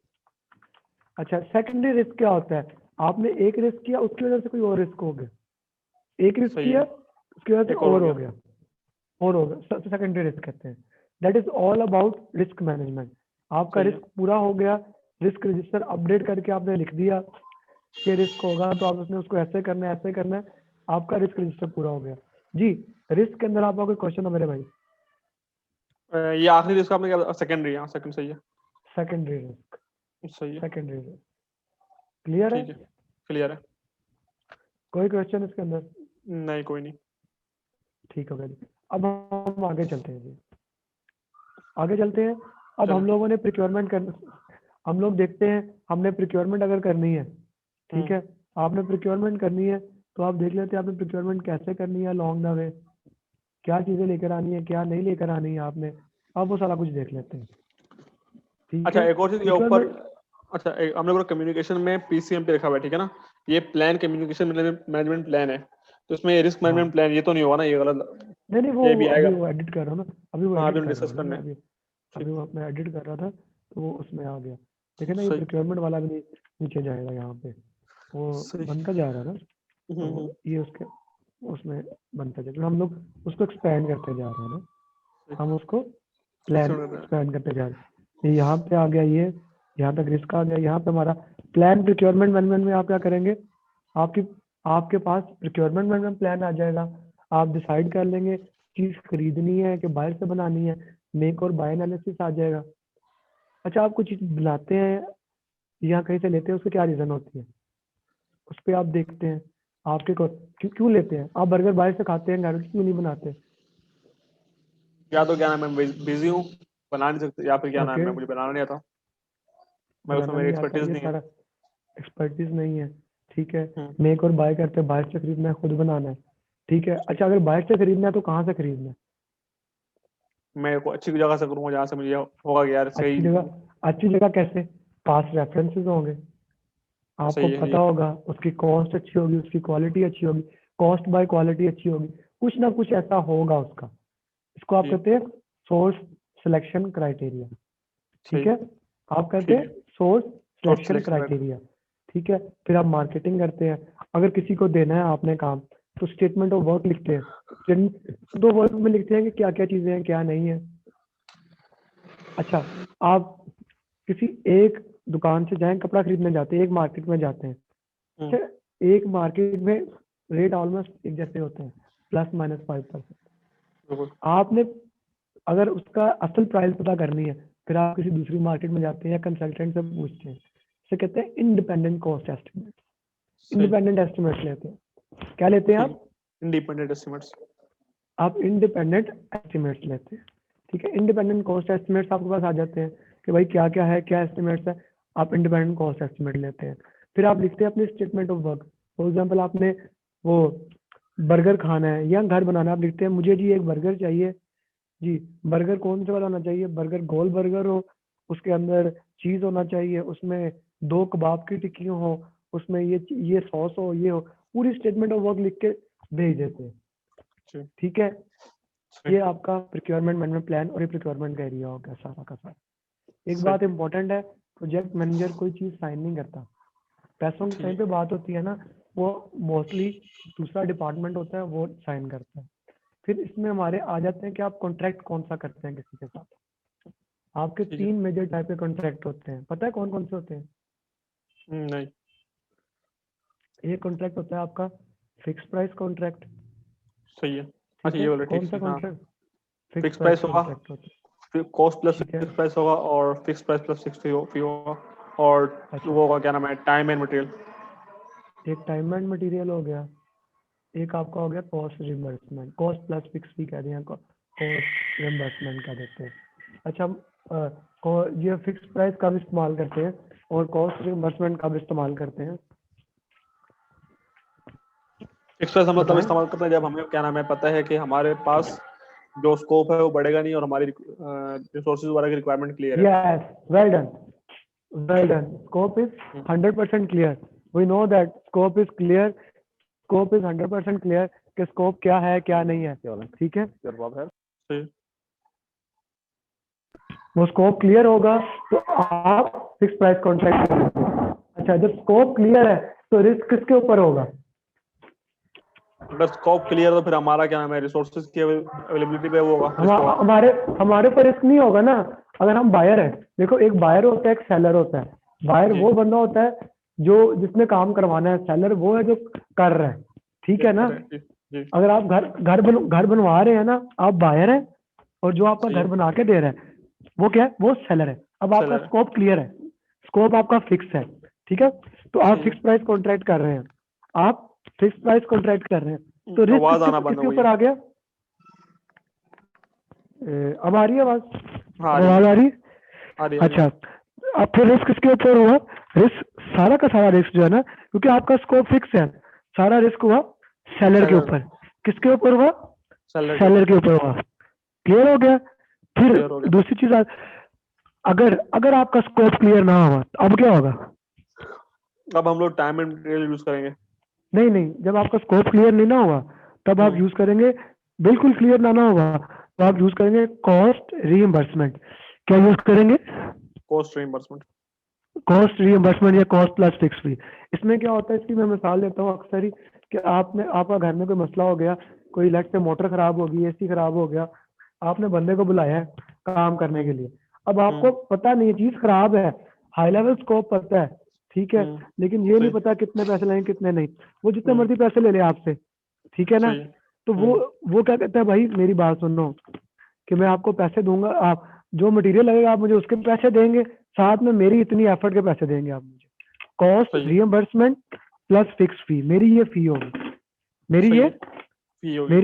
अच्छा, सेकेंडरी रिस्क क्या होता है, आपने एक रिस्क किया उसकी वजह से कोई और रिस्क हो गया, एक रिस्क सही किया है। उसकी वजह से एक और हो और हो गया। गया, और हो गया, सेकेंडरी रिस्क कहते हैं। That is all about risk management. आपका सही है। रिस्क पूरा हो गया, रिस्क रजिस्टर अपडेट करके आपने लिख दिया कि रिस्क होगा तो आप उसने उसको ऐसे करना है ऐसे करना है, आपका रिस्क रजिस्टर पूरा हो गया। जी, रिस्क के अंदर आपका कोई क्वेश्चन है मेरे भाई। ये आखिरी रिस्क आपने क्या, सेकेंडरी? हाँ सेकंड। सही है। सेकेंडरी रिस्क, सही है। सेकेंडरी रिस्क क्लियर है। ठीक है। क्लियर है। कोई क्वेश्चन इसके अंदर, नहीं, कोई नहीं। ठीक हो गया जी। अब हम आगे चलते हैं जी, आगे चलते हैं। अब चलो। हम लोगों ने प्रिक्योरमेंट कर, हम लोग देखते हैं, हमने प्रिक्योरमेंट अगर करनी है, ठीक है, आपने प्रिक्योरमेंट करनी है तो आप देख लेते हैं आपने प्रिक्योरमेंट कैसे करनी है अलॉन्ग द वे, क्या चीजें लेकर आनी है, क्या नहीं लेकर आनी है आपने, अब वो सारा कुछ देख लेते हैं। ठीक अच्छा, है, एक और चीज ये ऊपर, प्रिक्योरमेंट, अच्छा हम लोग कम्युनिकेशन में पीसीएम पे लिखा हुआ है, ठीक है ना, ये प्लान कम्युनिकेशन मैनेजमेंट प्लान है, तो इसमें रिस्क हाँ मैनेजमेंट प्लान ये तो नहीं होगा ना, ये गलत, नहीं नहीं, ये वो भी अभी आएगा। वो एडिट कर रहा हूँ ना, अभी वो हाँ अभी एडिट हम कर रहा डिस्कस हूँ ना मैं करने हैं। अभी, ठीक, वो मैं एडिट कर रहा था तो वो उसमें आ गया। देखिए ना, ये सही प्रिक्योरमेंट वाला भी नीचे जाएगा यहाँ पे, वो सही। बनता जा रहा है ना, हम्म, तो ये उसके उसमें बनता जाएगा, हम लोग उसको एक्सपेंड करते जा रहे हैं ना, हम उसको प्लान सही। एक्सपेंड करते जा रहे हैं। ये यहाँ पे आ गया, ये यहाँ तक रिस्क आ गया, यहाँ पे हमारा प्लान प्रिक्योरमेंट मैनेजमेंट में आप क्या करेंगे, आपकी आपके पास प्रिक्योरमेंट मैनेजमेंट प्लान आ जाएगा, आप डिसाइड कर लेंगे चीज खरीदनी है कि बाहर से बनानी है, मेक और बाय एनालिसिस आ जाएगा। अच्छा, आप कुछ चीज बनाते हैं या कहीं से लेते हैं, उसके क्या रीजन होती है, उस पर आप देखते हैं आपके को क्यों क्यों लेते हैं, आप बर्गर बाहर से खाते हैं, घर में क्यों नहीं बनाते। या तो क्या नाम है, बिजी हूँ, बना नहीं सकते, या फिर क्या नाम ओके, है, मुझे बनाना नहीं आता, मैं उसमें बनाना मेरी नहीं आता, एक्सपर्टीज ये नहीं है। सारा एक्सपर्टीज नहीं है, ठीक है, हम्म, मेक और बाय करते हैं, बाहर से खरीदना है, खुद बनाना है, ठीक है। अच्छा, अगर बाहर से खरीदना है तो कहाँ से खरीदना है, मैं को अच्छी जगह से करूँगा जहाँ से मुझे होगा कि यार अच्छी सही। जगह, अच्छी जगह कैसे, पास रेफरेंसेस होंगे, आपको सही है पता ये। होगा उसकी कॉस्ट अच्छी होगी, उसकी क्वालिटी अच्छी होगी, कॉस्ट बाय क्वालिटी अच्छी होगी, कुछ ना कुछ ऐसा होगा उसका, इसको आप जी, कहते हैं सोर्स सिलेक्शन क्राइटेरिया, ठीक सही। है, आप कहते ठीक हैं है, source source selection selection right. Criteria, ठीक है। फिर आप मार्केटिंग करते हैं, अगर किसी को देना है आपने काम, तो स्टेटमेंट ऑफ वर्क लिखते हैं, दो वर्ड में लिखते हैं कि क्या क्या चीजें हैं क्या नहीं है। अच्छा, आप किसी एक दुकान से जाएं, कपड़ा खरीदने जाते हैं, एक मार्केट में जाते हैं, हम्म, अच्छा, एक मार्केट में रेट ऑलमोस्ट एक जैसे होते हैं, +-5%। बिल्कुल। आपने अगर उसका असल प्राइस पता करनी है, फिर आप किसी दूसरी मार्केट में जाते हैं या कंसल्टेंट से पूछते हैं, इसे कहते हैं इंडिपेंडेंट कॉस्ट एस्टिमेट, सही। इंडिपेंडेंट एस्टिमेट लेते हैं, क्या लेते हैं ठीक है, इंडिपेंडेंट एस्टिमेट्स। आप इंडिपेंडेंट एस्टिमेट्स लेते हैं, ठीक है। इंडिपेंडेंट कॉस्ट एस्टिमेट्स आपके पास आ जाते हैं कि भाई क्या क्या है, क्या एस्टिमेट्स है, आप इंडिपेंडेंट कॉस्ट एस्टिमेट लेते हैं। फिर आप लिखते हैं अपनी statement of work, for example आपने वो बर्गर खाना है या घर बनाना है, आप लिखते हैं मुझे जी एक बर्गर चाहिए जी, बर्गर कौन सा वाला होना चाहिए, बर्गर गोल बर्गर हो, उसके अंदर चीज होना चाहिए, उसमें 2 कबाब की टिक्की हो, उसमें ये सॉस हो, ये हो, पूरी स्टेटमेंट ऑफ वर्क लिख के भेज देते हैं, जी, ठीक है। सही। ये आपका प्रिक्योरमेंट मैनेजमेंट प्लान और ये प्रिक्योरमेंट का एरिया हो गया सारा का सारा। एक सही। बात इंपॉर्टेंट है, प्रोजेक्ट मैनेजर कोई चीज साइन नहीं करता, पैसों के टाइम पे ठीक। बात होती है ना, वो मोस्टली दूसरा डिपार्टमेंट होता है वो साइन करता है। फिर इसमें हमारे आ जाते हैं कि आप कॉन्ट्रैक्ट कौन सा करते हैं किसी के साथ। आपके ठीक है। 3 मेजर टाइप के कॉन्ट्रैक्ट होते हैं, पता है कौन कौन से होते हैं। नहीं। एक कॉन्ट्रैक्ट होता है आपका फिक्स प्राइस कॉन्ट्रैक्ट, सही है। अच्छा ठीक ये है, वाला ठीक कौन सा है, हाँ। Contract, fix fix price price होगा, कॉन्ट्रैक्ट होता फिर कॉस्ट प्लस है, ठीक है। फिक्स प्राइस होगा, और fix price plus fix fee होगा, और अच्छा, वो होगा क्या नाम है, टाइम एंड मटेरियल। एक टाइम एंड मटेरियल हो गया, एक आपका हो गया cost reimbursement, cost plus fix fee कह दिया, कॉस्ट रिम्बर्समेंट कह देते हैं। अच्छा, हम ये फिक्स प्राइस कब इस्तेमाल करते हैं और कॉस्ट रिम्बर्समेंट कब इस्तेमाल करते हैं, फिक्स प्राइस हम मतलब बताएं। इस्तेमाल करते हैं जब हमें क्या नाम है पता है कि हमारे पास जो स्कोप है वो बढ़ेगा नहीं, और हमारी रिसोर्सेज वगैरह की रिक्वायरमेंट क्लियर है। Yes, well done. Well done. Scope is 100% clear. We know that scope is clear. Scope is 100% clear कि scope क्या है क्या नहीं है, ठीक है। सही। वो scope clear होगा तो आप फिक्स प्राइस कॉन्ट्रैक्ट कर सकते हैं। अच्छा, जब scope clear है तो रिस्क किसके ऊपर होगा, अगर स्कोप क्लियर तो फिर हमारा क्या नाम है रिसोर्सेज की अवेलेबिलिटी पे वो होगा, रिस्क होगा। हमारे हमारे ऊपर रिस्क नहीं होगा ना। अगर हम बायर है, देखो एक बायर होता है एक सेलर होता है, बायर जी, वो बंदा होता है जो जिसने काम करवाना है, सेलर वो है जो कर रहा है, ठीक है ना। जी, जी, अगर आप घर बनवा रहे हैं ना, आप बायर हैं, और जो आपका सही घर है। बना के दे रहा है वो क्या है, वो सेलर है। अब आपका सेलर है। स्कोप क्लियर है, स्कोप आपका फिक्स है, ठीक है, तो आप सही है। फिक्स प्राइस कॉन्ट्रैक्ट कर रहे हैं, आप फिक्स प्राइस कॉन्ट्रैक्ट कर रहे हैं, तो रिस्क आवाज आना बंद किसके हो गई ऊपर है। आ गया, अब आ रही है आवाज? हाँ अब आवाज आ रही है? आ रही है। अच्छा, अब फिर रिस्क किसके ऊपर हुआ? रिस्क सारा का सारा रिस्क जो है ना, क्योंकि आपका स्कोप फिक्स है, सारा रिस्क हुआ सेलर के Seller, ऊपर। किसके ऊपर हुआ? सेलर के सेलर के ऊपर हुआ। क्लियर हो गया? फिर क्लियर हो गया। दूसरी चीज अगर अगर आपका स्कोप क्लियर ना हुआ तो अब क्या होगा? अब हम लोग टाइम एंड मटेरियल यूज करेंगे। नहीं नहीं, जब आपका स्कोप क्लियर नहीं ना हुआ तब आप यूज करेंगे, बिल्कुल क्लियर ना हुआ तो आप यूज करेंगे कॉस्ट रीइंबर्समेंट। क्या यूज करेंगे? Cost reimbursement. कॉस्ट रीइंबर्समेंट या कॉस्ट प्लस फिक्स फी। इसमें क्या होता है, इसकी मैं मिसाल देता हूँ अक्सर ही, कि आपका घर में कोई मसला हो गया, कोई लेट से मोटर खराब होगी, एसी खराब हो गया, आपने बंदे को बुलाया है काम करने के लिए। अब आपको पता नहीं है चीज खराब है, हाई लेवल स्कोप पता है, ठीक है, लेकिन ये नहीं सही। पता कितने पैसे लेंगे कितने नहीं। वो जितने मर्जी पैसे ले ले आपसे, ठीक है ना, सही। तो वो क्या कहता है, भाई मेरी बात सुनो, कि मैं आपको पैसे दूंगा, आप जो मटेरियल लगेगा आप मुझे उसके पैसे देंगे, साथ में मेरी इतनी एफर्ट के पैसे देंगे आप मुझे। कॉस्ट सही। रिइंबर्समेंट प्लस फिक्स फी, मेरी ये फी होगी, मेरी सही। ये फी होगी।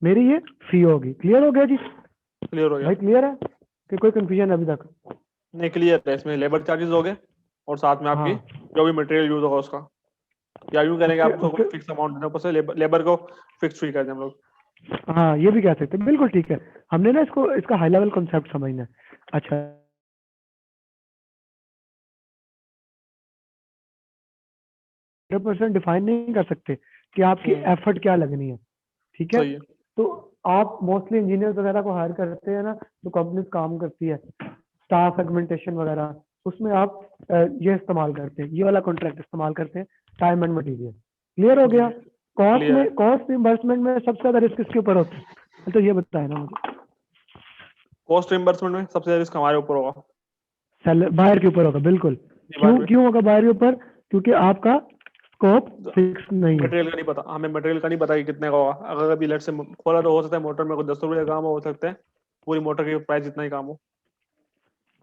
मेरी ये फी होगी। क्लियर हो गया जी? क्लियर हो गया। भाई क्लियर है कि कोई कंफ्यूजन अभी तक? नहीं क्लियर है। इसमें लेबर चार्जेस हो गए और साथ में आपकी हाँ, जो भी मटेरियल यूज होगा उसका, या यूं करेंगे उसके आपको उसके फिक्स अमाउंट देना, ऊपर से लेबर को फिक्स फी कर दें हम लोग। हाँ, ये भी कह सकते हैं, बिल्कुल ठीक है। हमने ना इसका हाई लेवल कॉन्सेप्ट समझना है। अच्छा, 100% डिफाइन नहीं कर सकते कि आपकी एफर्ट क्या लगनी है, ठीक है। सही है। तो आप मोस्टली इंजीनियर वगैरह को हायर करते हैं ना, तो कंपनी काम करती है स्टाफ सेगमेंटेशन वगैरह, उसमें आप ये इस्तेमाल करते हैं, ये वाला कॉन्ट्रैक्ट इस्तेमाल करते हैं, टाइम एंड मटेरियल। क्लियर हो गया? कॉस्ट Clear है। में, कॉस्ट रिइंबर्समेंट में सबसे ज्यादा रिस्क किसके ऊपर होता है? तो ये बताए ना मुझे। कॉस्ट रिइंबर्समेंट में सबसे ज्यादा रिस्क हमारे ऊपर होगा। सेलर बायर के ऊपर होगा, बिल्कुल। क्यों होगा बायर के ऊपर? क्योंकि आपका स्कोप फिक्स नहीं है। मटेरियल का नहीं पता, हमें मटेरियल का नहीं पता कि कितने का होगा। अगर अभी लेट से खोला तो हो सकता है मोटर में कुछ 10 रुपए का काम हो सकता है, पूरी मोटर की प्राइस जितना ही काम हो।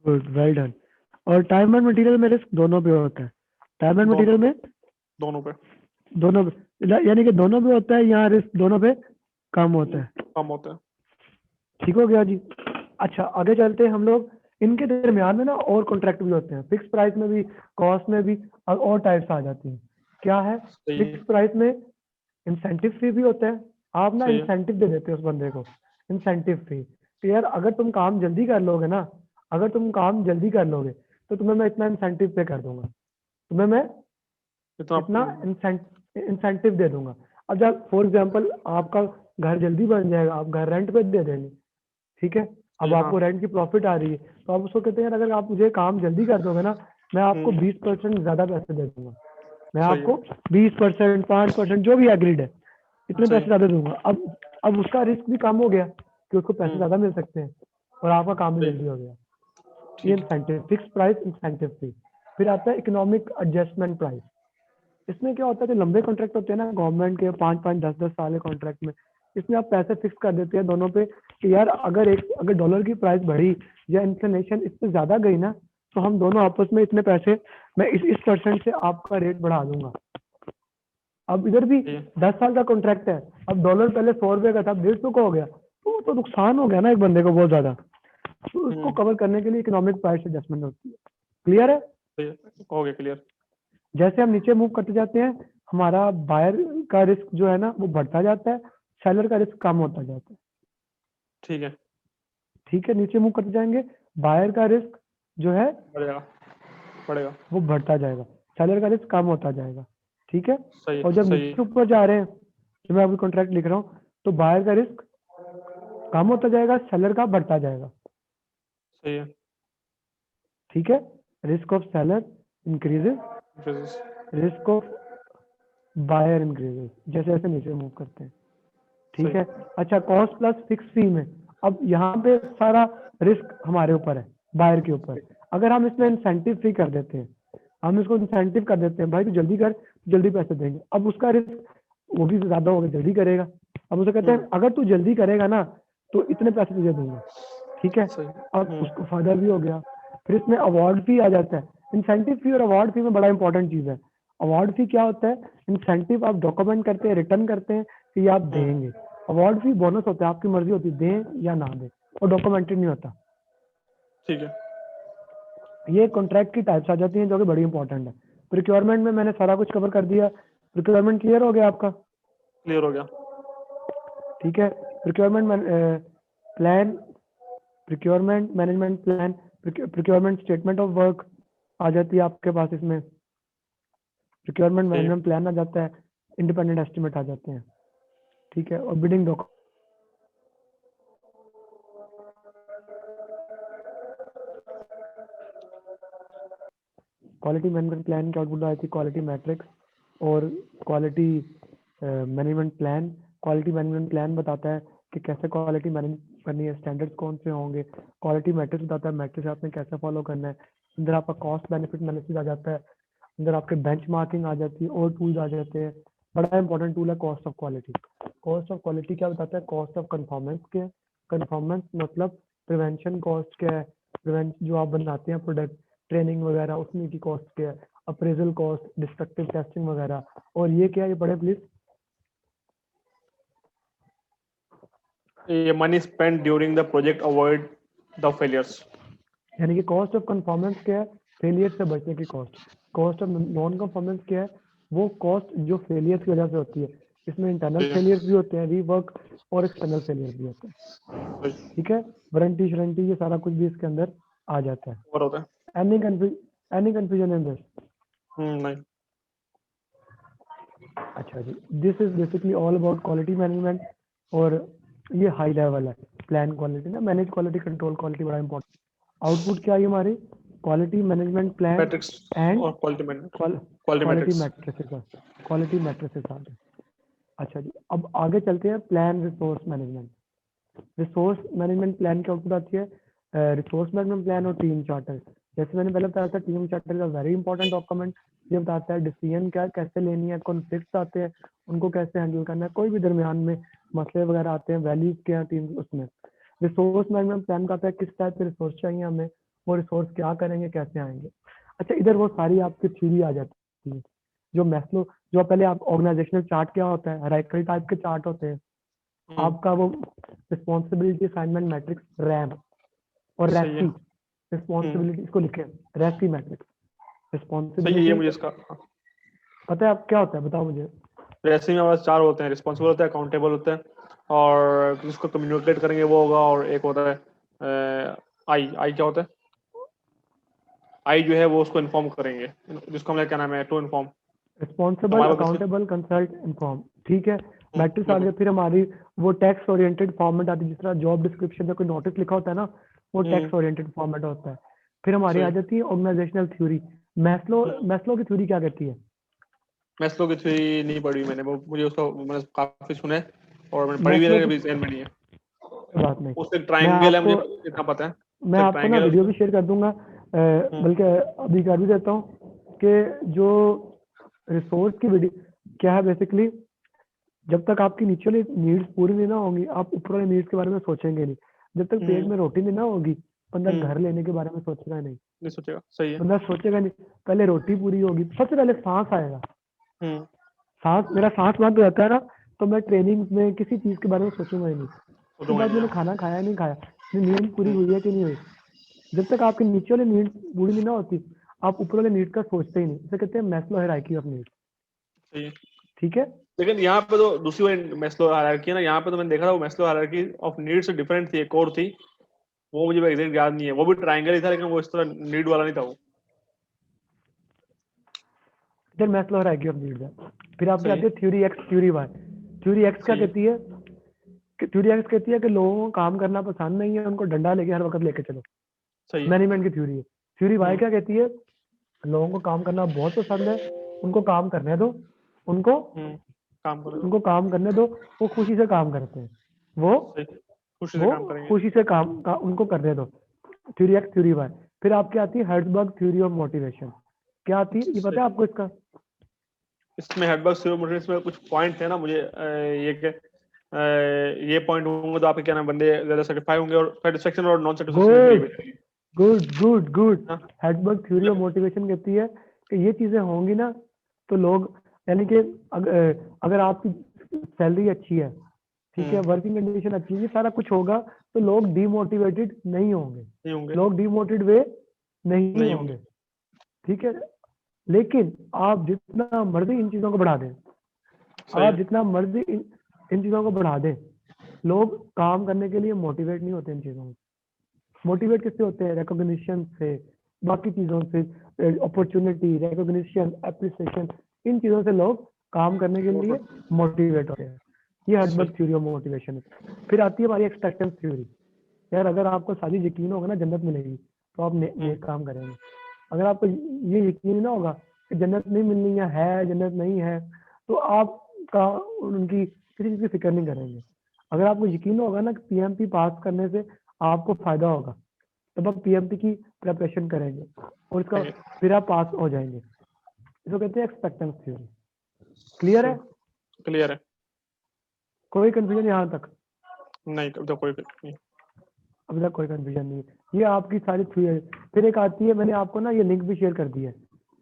Good, well done. और टाइम एंड मटेरियल में रिस्क दोनों पे होता है। टाइम एंड मटेरियल में दोनों पे दोनों पे, यानी कि दोनों पे होता है, यहाँ रिस्क दोनों पे कम होता है। कम होते हैं। ठीक हो गया जी? अच्छा, आगे चलते हैं हम लोग। इनके दरमियान में ना और कॉन्ट्रैक्ट भी होते हैं, फिक्स प्राइस में भी, कॉस्ट में भी, और टाइप्स आ जाती हैं। क्या है? सही है। फिक्स प्राइस में इंसेंटिव फी भी होता है। आप ना सही है। इंसेंटिव दे देते हो उस बंदे को, इंसेंटिव फी, कि यार अगर तुम काम जल्दी कर लोगे ना, अगर तुम काम जल्दी कर लोगे तो तुम्हें मैं इतना इंसेंटिव पे कर दूंगा, तुम्हें मैं इतना इंसेंटिव दे दूंगा। अब जब फॉर एग्जांपल आपका घर जल्दी बन जाएगा, आप घर रेंट पे दे देंगे, ठीक है, अब आपको रेंट की प्रॉफिट आ रही है, तो आप उसको कहते हैं यार अगर आप मुझे काम जल्दी कर दोगे ना, मैं आपको 20% ज्यादा पैसे दे दूंगा, मैं सही आपको 20%, 5%, जो भी एग्रीड है, इतने सही। पैसे ज्यादा दूंगा। अब उसका रिस्क भी कम हो गया कि उसको पैसे ज्यादा मिल सकते हैं और आपका काम भी सही। जल्दी हो गया। ये ठीक है। इंसेंटिव, फिक्स प्राइस, इंसेंटिव फी। फिर आता है इकोनॉमिक एडजस्टमेंट प्राइस। इसमें क्या होता है, जो लंबे कॉन्ट्रैक्ट होते हैं ना गवर्नमेंट के, 5-5, 10-10 साल के कॉन्ट्रैक्ट में, इसमें आप पैसे फिक्स कर देते हैं दोनों पे कि यार अगर डॉलर की प्राइस बढ़ी या इन्फ्लेशन इससे ज्यादा गई ना, तो हम दोनों आपस में इतने पैसे, मैं इस परसेंट से आपका रेट बढ़ा दूंगा। अब इधर भी 10 साल का कॉन्ट्रैक्ट है, अब डॉलर पहले 100 रुपए का था, 150 का हो गया, तो नुकसान हो गया ना एक बंदे को बहुत ज्यादा, तो उसको कवर करने के लिए इकोनॉमिक प्राइस एडजस्टमेंट होती है। क्लियर है? हो गया क्लियर। जैसे हम नीचे मूव करते जाते हैं, हमारा बायर का रिस्क जो है ना वो बढ़ता जाता है, सेलर का रिस्क कम होता जाता है। ठीक है। ठीक है, नीचे मूव करते जाएंगे, बायर का रिस्क जो है बढ़ेगा वो बढ़ता जाएगा, सेलर का रिस्क कम होता जाएगा। ठीक है, सही और जब सही नीचे ऊपर जा रहे हैं, जो मैं अभी कॉन्ट्रैक्ट लिख रहा हूँ, तो बायर का रिस्क कम होता जाएगा, सेलर का बढ़ता जाएगा। सही है। ठीक है, risk of seller increases, Business। Risk of buyer increases, जैसे जैसे नीचे मूव करते हैं। ठीक है। अच्छा, कॉस्ट प्लस फिक्स फी में अब यहाँ पे सारा रिस्क हमारे ऊपर है, बायर के ऊपर। अगर हम इसमें इंसेंटिव फी कर देते हैं, हम इसको इंसेंटिव कर देते हैं, भाई तू जल्दी कर, जल्दी पैसे देंगे, अब उसका रिस्क वो भी ज्यादा होगा, जल्दी करेगा, अब उसे कहते हैं अगर तू जल्दी करेगा ना तो इतने पैसे तुझे दूंगा। ठीक है, अब उसको फायदा भी हो गया। फिर इसमें अवार्ड फी आ जाता है। इंसेंटिव फी और अवार्ड फी में बड़ा इंपॉर्टेंट चीज है। अवार्ड फी क्या होता है? इंसेंटिव आप डॉक्यूमेंट करते हैं, रिटर्न करते हैं कि आप देंगे, अवार्ड भी बोनस होता है, आपकी मर्जी होती है दें या ना दें, और डॉक्यूमेंटेड नहीं होता। ठीक है। ये कॉन्ट्रैक्ट की टाइप्स आ जाती हैं जो कि बड़ी इंपॉर्टेंट है। प्रिक्योरमेंट में मैंने सारा कुछ कवर कर दिया। प्रिक्योरमेंट क्लियर हो गया आपका? क्लियर हो गया। ठीक है। Procurement plan, procurement management plan, procurement statement of work आ जाती है आपके पास इसमें। प्रिक्योरमेंट ठीक है। मैनेजमेंट प्लान आ जाता है, इंडिपेंडेंट एस्टिमेट आ जाते हैं। ठीक है। और bidding document, quality management plan की आउटपुट आई थी क्वालिटी मैट्रिक्स और quality management plan. Quality management plan बताता है कि कैसे क्वालिटी मैनेज करनी है, स्टैंडर्ड्स कौन से होंगे। क्वालिटी मैट्रिक्स बताता है मैट्रिक्स आपने कैसे फॉलो करना है। अंदर आपका कॉस्ट बेनिफिट एनालिसिस आ जाता है, अंदर आपके बेंचमार्किंग आ जाती है और टूल्स आ जाते हैं। बड़ा इंपॉर्टेंट टूल है cost of quality. Cost of quality क्या बताता है? कॉस्ट ऑफ कन्फॉर्मेंस क्या है? कन्फॉर्मेंस मतलब प्रिवेंशन कॉस्ट क्या है, जो आप बनाते हैं प्रोडक्ट, ट्रेनिंग वगैरह उसमें की कॉस्ट क्या है, अप्रेजल कॉस्ट, डिस्ट्रक्टिव टेस्टिंग वगैरह। और ये क्या है, ये पढ़े प्लीज। ये money spend during the project avoid the failures. यानी कि कॉस्ट ऑफ कन्फॉर्मेंस क्या है? फेलियर से बचने की cost. Cost of non conformance क्या है? वो कॉस्ट जो फेलियर की वजह से होती है। इसमें इंटरनल फेलियर्स भी होते हैं, रीवर्क, और एक्सटर्नल फेलियर भी होते हैं। ठीक है। वारंटी शारंटी ये सारा कुछ भी इसके अंदर आ जाता है। और होता है। Any confusion in this? नहीं। अच्छा जी, this is basically all about quality management. और ये हाई लेवल है, प्लान क्वालिटी ना, मैनेज क्वालिटी, कंट्रोल क्वालिटी, बड़ा इंपॉर्टेंट। आउटपुट क्या है हमारी? Quality management plan metrics and और quality management, quality quality metrics. Matrices. Quality matrices आ गए। अच्छा जी, अब आगे चलते हैं plan resource management. Resource management plan की आउटपुट आती है रिसोर्स मैनेजमेंट प्लान और टीम चार्टर। जैसे मैंने पहले बताया था, टीम चार्टर का वेरी इंपॉर्टेंट डॉक्यूमेंट। ये बताता है डिसीजन क्या कैसे लेनी है, कॉन्फ्लिक्ट्स आते हैं उनको कैसे हैंडल करना है, कोई भी दरमियान में मसले वगैरह आते हैं, वैल्यूज क्या है टीम उसमें। रिसोर्स मैनेजमेंट प्लान का आता है किस टाइप के रिसोर्स चाहिए हमें, वो रिसोर्स क्या करेंगे, कैसे आएंगे। अच्छा, इधर वो सारी आपकी थ्योरी आ जाती है जो मैस्लो, जो पहले आप ऑर्गेनाइजेशनल चार्ट क्या होता है, हायरार्किकल टाइप के चार्ट होते हैं। आपका वो रिस्पॉन्सिबिलिटी असाइनमेंट मैट्रिक्स रैम और सही है। रेस्टी रिस्पॉन्सिबिलिटी, इसको लिखे रेस्टी मैट्रिक्स सही है। ये रिस्पॉन्सिबिलिटी। मुझे इसका पता है आप क्या होता है, बताओ मुझे। रेसिंग में बस 4 होते हैं, रिस्पॉन्सिबल होता है, अकाउंटेबल होता है, और जिसको कम्युनिकेट करेंगे वो होगा, और एक होता है आई क्या होता है? आई जो है वो उसको इन्फॉर्म करेंगे, जिसको हम क्या नाम है, टू इन्फॉर्म। रिस्पॉन्सिबल, हमारे पास अकाउंटेबल, कंसल्ट, इन्फॉर्म। ठीक है। मैट्रिक्स आ गया। बिल्कुल। फिर हमारी वो टैक्स ओरिएंटेड फॉर्मेट आती है, जिस तरह जॉब डिस्क्रिप्शन में कोई नोटिस लिखा होता है ना, वो टैक्स ओरिएंटेड फॉर्मेट होता है। फिर हमारी आ सही। जाती है ऑर्गेनाइजेशनल थ्योरी। मैस्लो की थ्योरी क्या कहती है? मैस्लो की थ्योरी नहीं पढ़ी मैंने, वो मुझे उसका मैंने काफी सुना है और मैंने पढ़ी भी है, मैस्लो लेकिन की अभी ज़हन में नहीं है। बात नहीं। उससे मैं ट्रायंगल है, आपको मुझे इतना पता है। मैं उससे आपको ना ट्रायंगल है वीडियो उसका। भी शेयर कर दूंगा, बल्कि अभी कर भी देता हूँ कि जो रिसोर्स की वीडियो क्या है बेसिकली, जब तक आपकी नीचे वाली नीड्स पूरी नहीं ना होंगी, आप ऊपर वाले नीड्स के बारे में सोचेंगे नहीं। जब तक पेट में रोटी नहीं ना होगी, बंदा घर लेने के बारे में सोचेगा नहीं। नहीं सोचेगा। सही है। बंदा सोचेगा नहीं, पहले रोटी पूरी होगी, सबसे पहले सांस आएगा। हम्म। सांस, मेरा सांस बंद हो जाता है ना, तो मैं ट्रेनिंग में किसी चीज के बारे में सोचूंगा ही नहीं। उसके सोचूंगा बाद मैंने नहीं। खाना खाया नहीं खाया, मेरी नींद पूरी हुई है कि नहीं हुई। जब तक आपकी नीचे वाली नीड पूरी नहीं ना होती, आप ऊपर वाले नीड का सोचते ही नहीं। इसे कहते हैं मैस्लो हायरार्की ऑफ नीड्स। सही है। ठीक है। लेकिन यहाँ पे तो दूसरी वाली मैस्लो हायरार्की है ना, यहाँ पे तो मैंने देखा था वो मैस्लो हायरार्की ऑफ नीड्स से डिफरेंट थी, एक और थी, वो मुझे एग्जैक्ट याद नहीं है। वो भी ट्रायंगल ही था, लेकिन वो इस तरह नीड वाला नहीं था वो। इधर मैस्लो हायरार्की ऑफ नीड्स है। फिर आपके सही आती है। है theory X, theory Y. Theory X क्या सही है। कहती है? थ्योरी एक्स कहती है कि लोगों को काम करना पसंद नहीं है, उनको डंडा लेके हर वक्त लेके चलो। सही है। मैनेजमेंट की थ्योरी है। थ्योरी वाई हम्म। क्या कहती है? लोगों को काम करना बहुत पसंद है, उनको काम करने दो, उनको काम करो। उनको काम करने दो, वो खुशी से काम करते हैं, वो सही। खुशी से वो काम करेंगे। खुशी से उनको करने दो। Theory X, theory Y. फिर आपकी आती है हर्ट्जबर्ग थ्योरी ऑफ मोटिवेशन। क्या आती है ये पता है आपको इसका? इसमें हेडबर्ग थ्योरी ऑफ मोटिवेशन में कुछ पॉइंट है ना, मुझे ये कि ये पॉइंट होंगे तो आपके क्या नाम, बंदे ज्यादा सेटिस्फाई होंगे, और सेटिस्फेक्शन और non satisfaction good basically. Good good good. हाँ। हर्ट्जबर्ग थ्योरी ऑफ मोटिवेशन कहती है कि ये चीजें होंगी ना, तो लोग, यानी कि अगर आपकी सैलरी अच्छी है, ठीक है, वर्किंग कंडीशन अच्छी है, ये सारा कुछ होगा तो लोग डीमोटिवेटेड नहीं होंगे, नहीं होंगे, लोग डीमोटिवेटेड वे नहीं नहीं होंगे। ठीक है, लेकिन आप जितना मर्जी इन चीजों को बढ़ा दें, सही आप है, जितना मर्जी इन चीजों को बढ़ा दें, लोग काम करने के लिए मोटिवेट नहीं होते इन चीजों में। मोटिवेट किससे होते हैं? रिकॉग्निशन से, बाकी चीजों से, अपॉर्चुनिटी, रिकॉग्निशन, एप्रिसिएशन, इन चीजों से लोग काम करने के लिए मोटिवेट होते हैं। ये हर्बर्ट थ्योरी ऑफ मोटिवेशन है। फिर आती है हमारी एक्सपेक्टेंस थ्योरी। यार अगर आपको सारी यकीन होगा ना जन्नत मिलेगी तो आप नेक काम करेंगे। अगर आपको ये यकीन ना होगा कि जन्नत नहीं मिलनी है, जन्नत नहीं है, तो आपका उनकी किसी चीज की फिक्र नहीं करेंगे। अगर आपको यकीन होगा ना कि पीएमपी पास करने से आपको फायदा होगा, तब आप पीएमपी की प्रिपरेशन करेंगे और इसका फिर आप पास हो जाएंगे। इसको कहते हैं एक्सपेक्टेंस थ्योरी। क्लियर है? क्लियर है, कोई कंफ्यूजन यहाँ तक? नहीं अभी तो कोई नहीं, अभी तक कोई कंफ्यूजन नहीं है। ये आपकी सारी थ्योरी। फिर एक आती है, मैंने आपको ना ये लिंक भी शेयर कर दिया है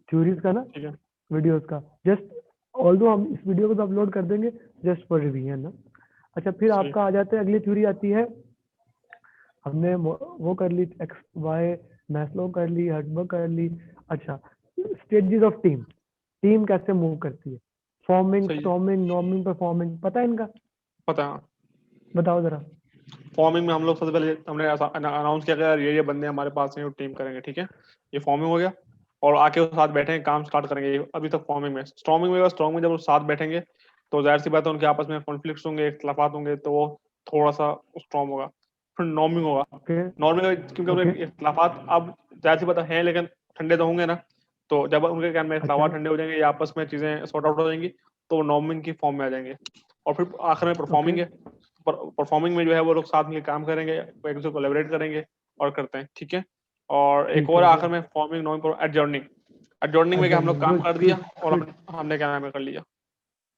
थ्योरीज का ना, ठीक है, वीडियोस का। जस्ट ऑल्दो हम इस वीडियो को तो अपलोड कर देंगे जस्ट फॉर रिवीजन ना। अच्छा, फिर सही। आपका आ जाता है, अगली थ्योरी आती है, हमने वो कर ली, एक्स वाई मैस्लो कर ली, हर्ट्जबर्ग कर ली। अच्छा, स्टेजेस ऑफ टीम, टीम कैसे मूव करती है, फॉर्मिंग, सही है, स्टॉर्मिंग, नॉर्मिंग, परफॉर्मिंग, पता है इनका? पता है। बताओ जरा। फॉर्मिंग में हम लोग सबसे पहले हमने अनाउंस किया कि यार ये बंदे हमारे पास हैं, टीम करेंगे, ठीक है, ये फॉर्मिंग हो गया। और आके वो साथ बैठेंगे, काम स्टार्ट करेंगे, ये अभी तक फॉर्मिंग में। स्टॉर्मिंग में, स्टॉर्मिंग में जब वो साथ बैठेंगे तो जाहिर सी बात है उनके आपस में कॉन्फ्लिक्ट्स होंगे, इख्तलाफात होंगे, तो वो थोड़ा सा स्ट्रॉन्ग होगा। फिर नॉर्मिंग होगा। ओके नॉर्मिंग में क्योंकि ओके। उनके इख्तलाफात अब जाहिर सी बात है लेकिन ठंडे तो होंगे ना, तो जब उनके क्या में अच्छा इख्तलाफात ठंडे हो जाएंगे या आपस में चीजें सॉर्ट आउट हो जाएंगी तो वो नॉर्मिंग की फॉर्म में आ जाएंगे। और फिर आखिर में ओके परफॉर्मिंग है। परफॉर्मिंग में जो है वो लोग साथ में काम करेंगे, एक दूसरे को कोलैबोरेट करेंगे और करते हैं, ठीक है। और एक ठीक और है आखिर गुड। में फॉर्मिंग, नॉर्मिंग, एडजॉर्निंग। एडजॉर्निंग में क्या हम लोग एडजर्निंग, काम गुड कर दिया गुड और गुड। हमने क्या नाम है कर लिया।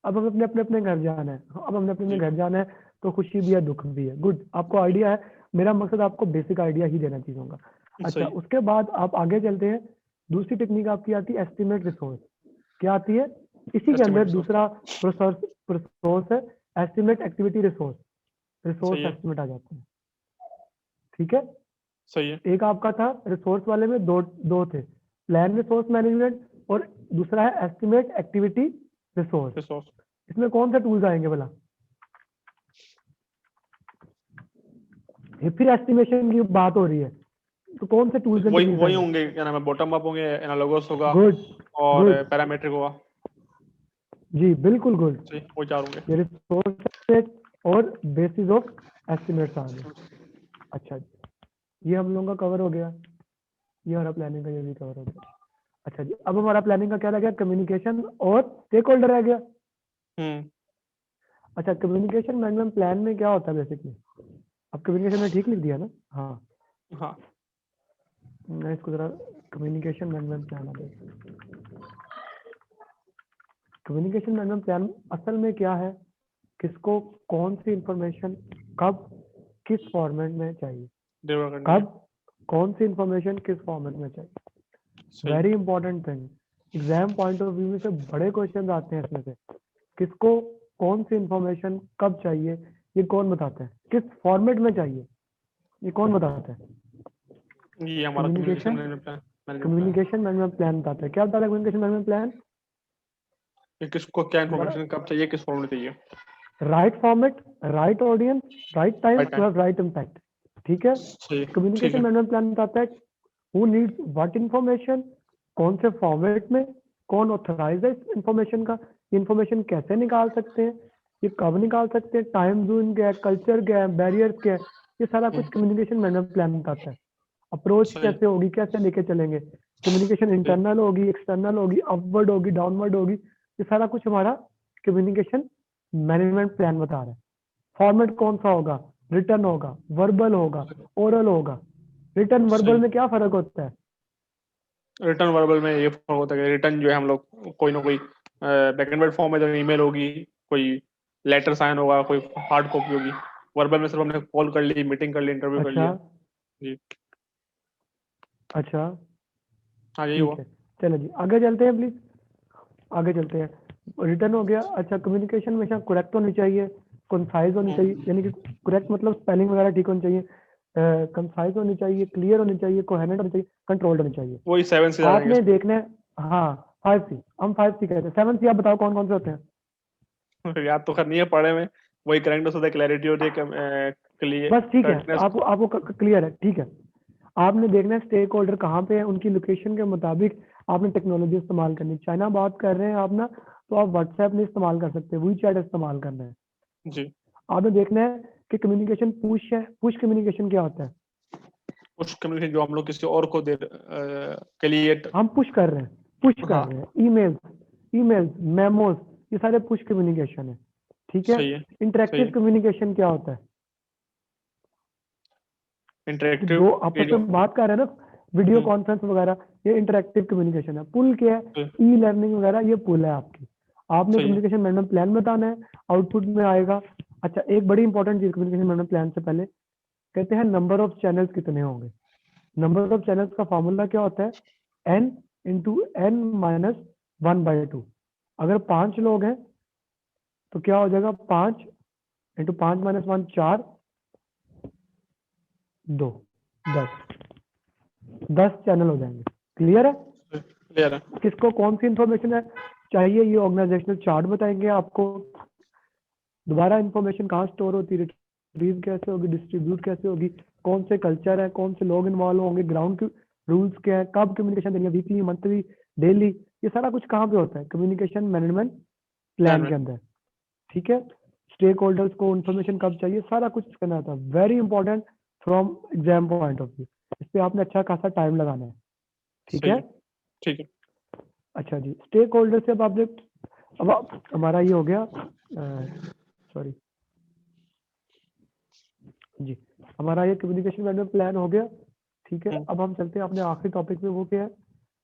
अब हम अपने अपने अपने घर जाना है, अब हमने अपने अपने जी, घर जाना है, तो खुशी भी है दुख भी है। गुड, आपको आइडिया है। मेरा मकसद आपको बेसिक आइडिया ही देना चीजों का। अच्छा, सही, उसके बाद आप आगे चलते हैं। दूसरी टेक्निक आपकी आती है एस्टिमेट रिसोर्स। क्या आती है? इसी के अंदर एस्टिमेट रिसोर्स, दूसरा रिसोर्स है एस्टिमेट एक्टिविटी रिसोर्स। सही रिसोर्स है, एस्टिमेट आ जाते हैं। ठीक है, सही है, एक आपका था रिसोर्स वाले में दो दो थे, प्लान रिसोर्स मैनेजमेंट और दूसरा है एस्टिमेट एक्टिविटी रिसोर्स। रिसोर्स। इसमें कौन सा टूल्स आएंगे भला? ये फिर एस्टिमेशन की बात हो रही है, तो कौन से टूल्स एंड वही टेक्निक्स वही आएंगे? होंगे, क्या नाम है, बॉटम अप होंगे, एनालॉगस होगा गुड और गुड, पैरामीट्रिक होगा। जी बिल्कुल गुड। सही, वो चार होंगे। ये रिसोर्स और बेसिस ऑफ एस्टिमेट्स आ गए। अच्छा जी, ये हम लोगों का कवर हो गया, ये हमारा प्लानिंग का ये भी कवर हो गया। अच्छा जी, अब हमारा प्लानिंग का क्या रह गया? कम्युनिकेशन और स्टेक होल्डर रह गया। हम्म, अच्छा, कम्युनिकेशन मैनेजमेंट प्लान में क्या होता है बेसिकली? अब कम्युनिकेशन में ठीक लिख दिया ना? हाँ, हाँ, मैं इसको जरा कम्युनिकेशन मैनेजमेंट प्लान आ गया। कम्युनिकेशन मैनेजमेंट प्लान असल में क्या है? किसको कौन सी इंफॉर्मेशन कब किस फॉर्मेट में चाहिए, डिलीवर करनी है। कब कौन सी इंफॉर्मेशन किस फॉर्मेट में चाहिए। सही, very important thing, exam point of view में से बड़े क्वेश्चन आते हैं इसमें से। किसको कौन सी इंफॉर्मेशन कब चाहिए, ये कौन बताता है? किस फॉर्मेट में चाहिए, ये कौन बताता है? ये हमारा communication communication management plan. Communication management plan बताता है। क्या बताता है कम्युनिकेशन मैनेजमेंट प्लान? ये किसको क्या इन्फॉर्मेशन कब चाहिए, किस फॉर्म में चाहिए। Right format, right audience, right time right to time, have right impact. ठीक है, सही, ठीक कम्युनिकेशन है, मैनेजमेंट प्लान बताता है हु नीड्स व्हाट इंफॉर्मेशन, कौन से फॉर्मेट में, कौन ऑथराइज है इस इंफॉर्मेशन का, इंफॉर्मेशन कैसे निकाल सकते हैं, ये कब निकाल सकते हैं, टाइम जोन क्या है, कल्चर क्या है, बैरियर्स क्या है, ये सारा कुछ कम्युनिकेशन मैनेजमेंट प्लान बताता है। अप्रोच सही, कैसे होगी, कैसे लेके चलेंगे, कम्युनिकेशन सही, इंटरनल होगी, एक्सटर्नल होगी, अपवर्ड होगी, डाउनवर्ड होगी, ये सारा कुछ हमारा कम्युनिकेशन मैनेजमेंट प्लान बता रहा है। फॉर्मेट कौन सा होगा, रिटर्न होगा, वर्बल होगा, ओरल होगा। रिटर्न वर्बल सही। में क्या फर्क होता है? रिटर्न वर्बल में ये फर्क होता है कि रिटर्न जो है हम लोग कोई ना कोई बैक एंड वर्ड फॉर्म में, तो ईमेल होगी, कोई लेटर साइन होगा, कोई हार्ड कॉपी होगी। वर्बल में सिर्फ हमने कॉल कर ली, मीटिंग कर ली, इंटरव्यू कर अच्छा लिया। जी, अच्छा, हाँ यही ठीक हुआ। है, चलो जी आगे चलते हैं प्लीज, आगे चलते हैं। रिटर्न हो गया। अच्छा, कम्युनिकेशन हमेशा करेक्ट होनी चाहिए, कंसाइज होनी चाहिए, यानी कि करेक्ट मतलब स्पेलिंग वगैरह ठीक होनी चाहिए, कंसाइज होनी चाहिए, क्लियर होनी चाहिए, कोहेरेंट होनी चाहिए, कंट्रोल्ड होनी चाहिए। वही 7 से आ जाएंगे आपने देखना है, हाँ 5C, हम 5C कहते हैं। 7C आप बताओ कौन कौन से होते हैं? इसमें। याद तो करनी है पढ़े में। वही करेक्टनेस होता है, क्लैरिटी होती है, क्लियर, बस ठीक है, करेक्टनेस। आपको क्लियर है, ठीक है। आपने देखना है स्टेक होल्डर कहाँ पे है, उनकी लोकेशन के मुताबिक आपने टेक्नोलॉजी इस्तेमाल करनी है। चाइना बात कर रहे हैं आप ना, तो आप व्हाट्सएप नहीं इस्तेमाल कर सकते, वी चैट इस्तेमाल करना है। जी। आपने देखना है कि कम्युनिकेशन पुश है। पुश कम्युनिकेशन क्या होता है? कुछ कम्युनिकेशन जो हम लोग किसी और को के लिए। हम पुश कर रहे हैं, पुश कर हाँ, रहे हैं, ईमेल्स, मेमोस, ये सारे पुश कम्युनिकेशन है, ठीक है। सही है, सही इंटरेक्टिव है। कम्युनिकेशन क्या होता है? जो इंटरेक्टिव दो आपस वीडियो। में बात कर रहे हैं ना, वीडियो कॉन्फ्रेंस वगैरह, ये इंटरेक्टिव कम्युनिकेशन है। पुल क्या है? ई लर्निंग वगैरह, ये पुल है आपकी। आपने सही है। कम्युनिकेशन मैनेजमेंट प्लान बताना है, आउटपुट में आएगा। अच्छा, एक बड़ी इंपॉर्टेंट चीज कम्युनिकेशन मैनेजमेंट प्लान से पहले कहते हैं नंबर ऑफ चैनल्स कितने होंगे। नंबर ऑफ चैनल्स का फॉर्मूला क्या होता है? n into n minus 1/2। अगर 5 लोग हैं तो क्या हो जाएगा? 5 इंटू 5 माइनस 1, 4, 2, 10 चैनल हो जाएंगे। क्लियर है? क्लियर है। किसको कौन सी इंफॉर्मेशन है चाहिए, ये ऑर्गेनाइजेशनल चार्ट बताएंगे आपको। दोबारा इंफॉर्मेशन कहाँ स्टोर होती है, रिट्रीव कैसे होगी, डिस्ट्रीब्यूट कैसे होगी, कौन से कल्चर है, कौन से लोग इन्वॉल्व होंगे, ग्राउंड के रूल्स क्या है, कब कम्युनिकेशन देनी है, वीकली, मंथली, डेली, ये सारा कुछ कहाँ पे होता है? कम्युनिकेशन मैनेजमेंट प्लान के अंदर, ठीक है। स्टेक होल्डर्स को इन्फॉर्मेशन कब चाहिए, सारा कुछ करना था। Very important from exam point of view. इस पे आपने अच्छा खासा टाइम लगाना है, ठीक सही है। है, ठीक है। अच्छा जी, स्टेक होल्डर से अब आपने, अब हमारा ये हो गया, सॉरी जी, हमारा ये कम्युनिकेशन मैनेजमेंट प्लान हो गया, ठीक है। अब हम चलते हैं अपने आखिरी टॉपिक पे, वो क्या है?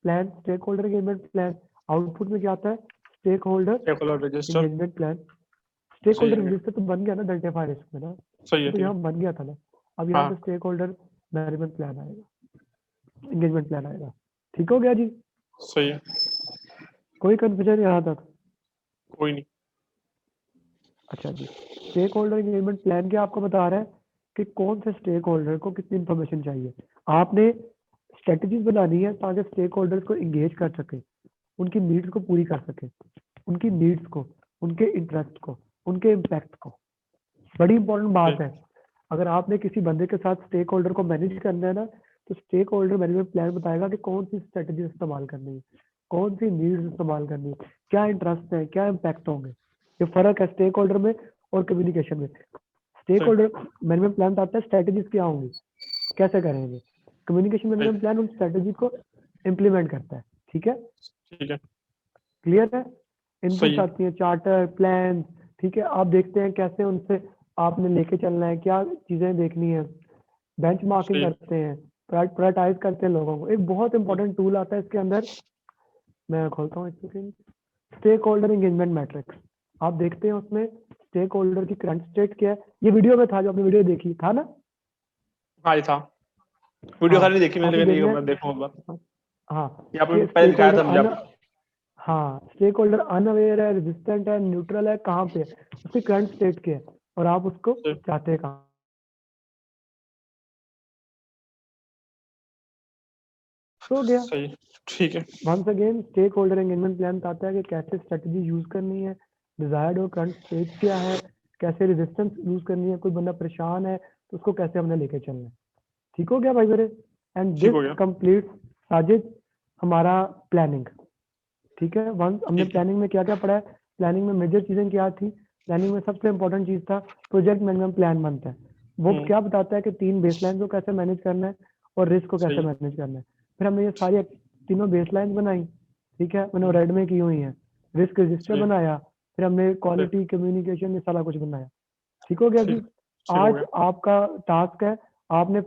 Plan, stakeholder engagement plan. Output में क्या आता है? Stakeholder stakeholder register. Engagement plan. Stake सही होल्डर है, रजिस्टर तो बन गया ना डेल्टा फायर रिस्क में ना, सही है, तो ठीक है। यहाँ बन गया था ना। अब यहाँ पे हाँ, स्टेक होल्डर मैनेजमेंट प्लान आएगा, एंगेजमेंट प्लान आएगा। ठीक हो गया जी? सही है। कोई कंफ्यूजन यहाँ तक? कोई नहीं। अच्छा जी, स्टेक होल्डर एंगेजमेंट प्लान क्या आपको बता रहा है कि कौन से स्टेक होल्डर को कितनी इंफॉर्मेशन चाहिए। आपने स्ट्रेटजीज बनानी है ताकि स्टेक होल्डर्स को एंगेज कर सके, उनकी नीड्स को पूरी कर सके, उनकी नीड्स को, उनके इंटरेस्ट को, उनके इम्पैक्ट को। बड़ी इंपॉर्टेंट बात है। अगर आपने किसी बंदे के साथ स्टेक होल्डर को मैनेज करना है ना, तो स्टेक होल्डर मैनेजमेंट प्लान बताएगा कि कौन सी स्ट्रेटजी इस्तेमाल करनी है, कौन सी नीड्स इस्तेमाल करनी है, क्या इंटरेस्ट है, क्या इम्पैक्ट होंगे। ये फर्क है स्टेक होल्डर में और कम्युनिकेशन में। स्टेक होल्डर मैनेजमेंट प्लान बताता है स्ट्रेटजीज क्या होंगी, कैसे करेंगे। कम्युनिकेशन मैनेजमेंट प्लान उन स्ट्रेटजी को इम्प्लीमेंट करता है, ठीक है। ठीक है, क्लियर है? सही इनपुट्स है। आती हैं, चार्टर, प्लान, ठीक है। आप देखते हैं कैसे उनसे आपने लेके चलना है, क्या चीजें देखनी है, बेंच मार्किंग सही है। करते हैं, प्रायोरिटाइज करते हैं लोगों को। एक बहुत इंपॉर्टेंट टूल आता है इसके अंदर, मैं खोलता हूँ एक second, stakeholder engagement matrix. आप देखते हैं उसमें स्टेक होल्डर की करंट स्टेट क्या है। ये वीडियो में था, जो आपने वीडियो देखी था ना? हाँ, ये था। वीडियो हाँ, खाली देखी मैंने, आपने लेकिन देखना मैं है, देखूंगा। हाँ, ये आपने कि पहले स्टेक दिखाया होल्डर था मुझे आपने। हाँ, स्टेक होल्डर अनअवेयर है, रेजिस्टेंट है, न्यूट्रल है, कहाँ पे है, उसकी करंट स्टेट क्या है, और आप उसको चाहते हैं कहाँ। हो गया। सही है, ठीक है। Once again stakeholder engagement plan बताता है कि कैसे स्ट्रेटजी यूज करनी है, डिजायर्ड और करंट स्टेज क्या है, कैसे रेजिस्टेंस यूज करनी है, कोई बंदा परेशान है तो उसको कैसे हमने लेके चलना है। ठीक हो गया भाई मेरे? एंड ठीक दिस हो गया। कंप्लीट साजिद हमारा प्लानिंग, ठीक है। वंस हमने ठीक है। प्लानिंग में क्या क्या पढ़ा है, प्लानिंग में मेजर चीजें क्या थी। प्लानिंग में सबसे इंपॉर्टेंट चीज था प्रोजेक्ट मैनेजमेंट प्लान बनता है। वो क्या बताता है कि 3 बेसलाइन को कैसे मैनेज करना है और रिस्क को कैसे सही। मैनेज करना है। फिर हमने ये सारी तीनों बेसलाइन बनाई, ठीक है, मैंने रेड में की हुई है। रिस्क रजिस्टर सही। बनाया, फिर हमने क्वालिटी कम्युनिकेशन ये सारा कुछ बनाया। ठीक हो गया जी? ठीक हो आज गया। आपका टास्क है, आपने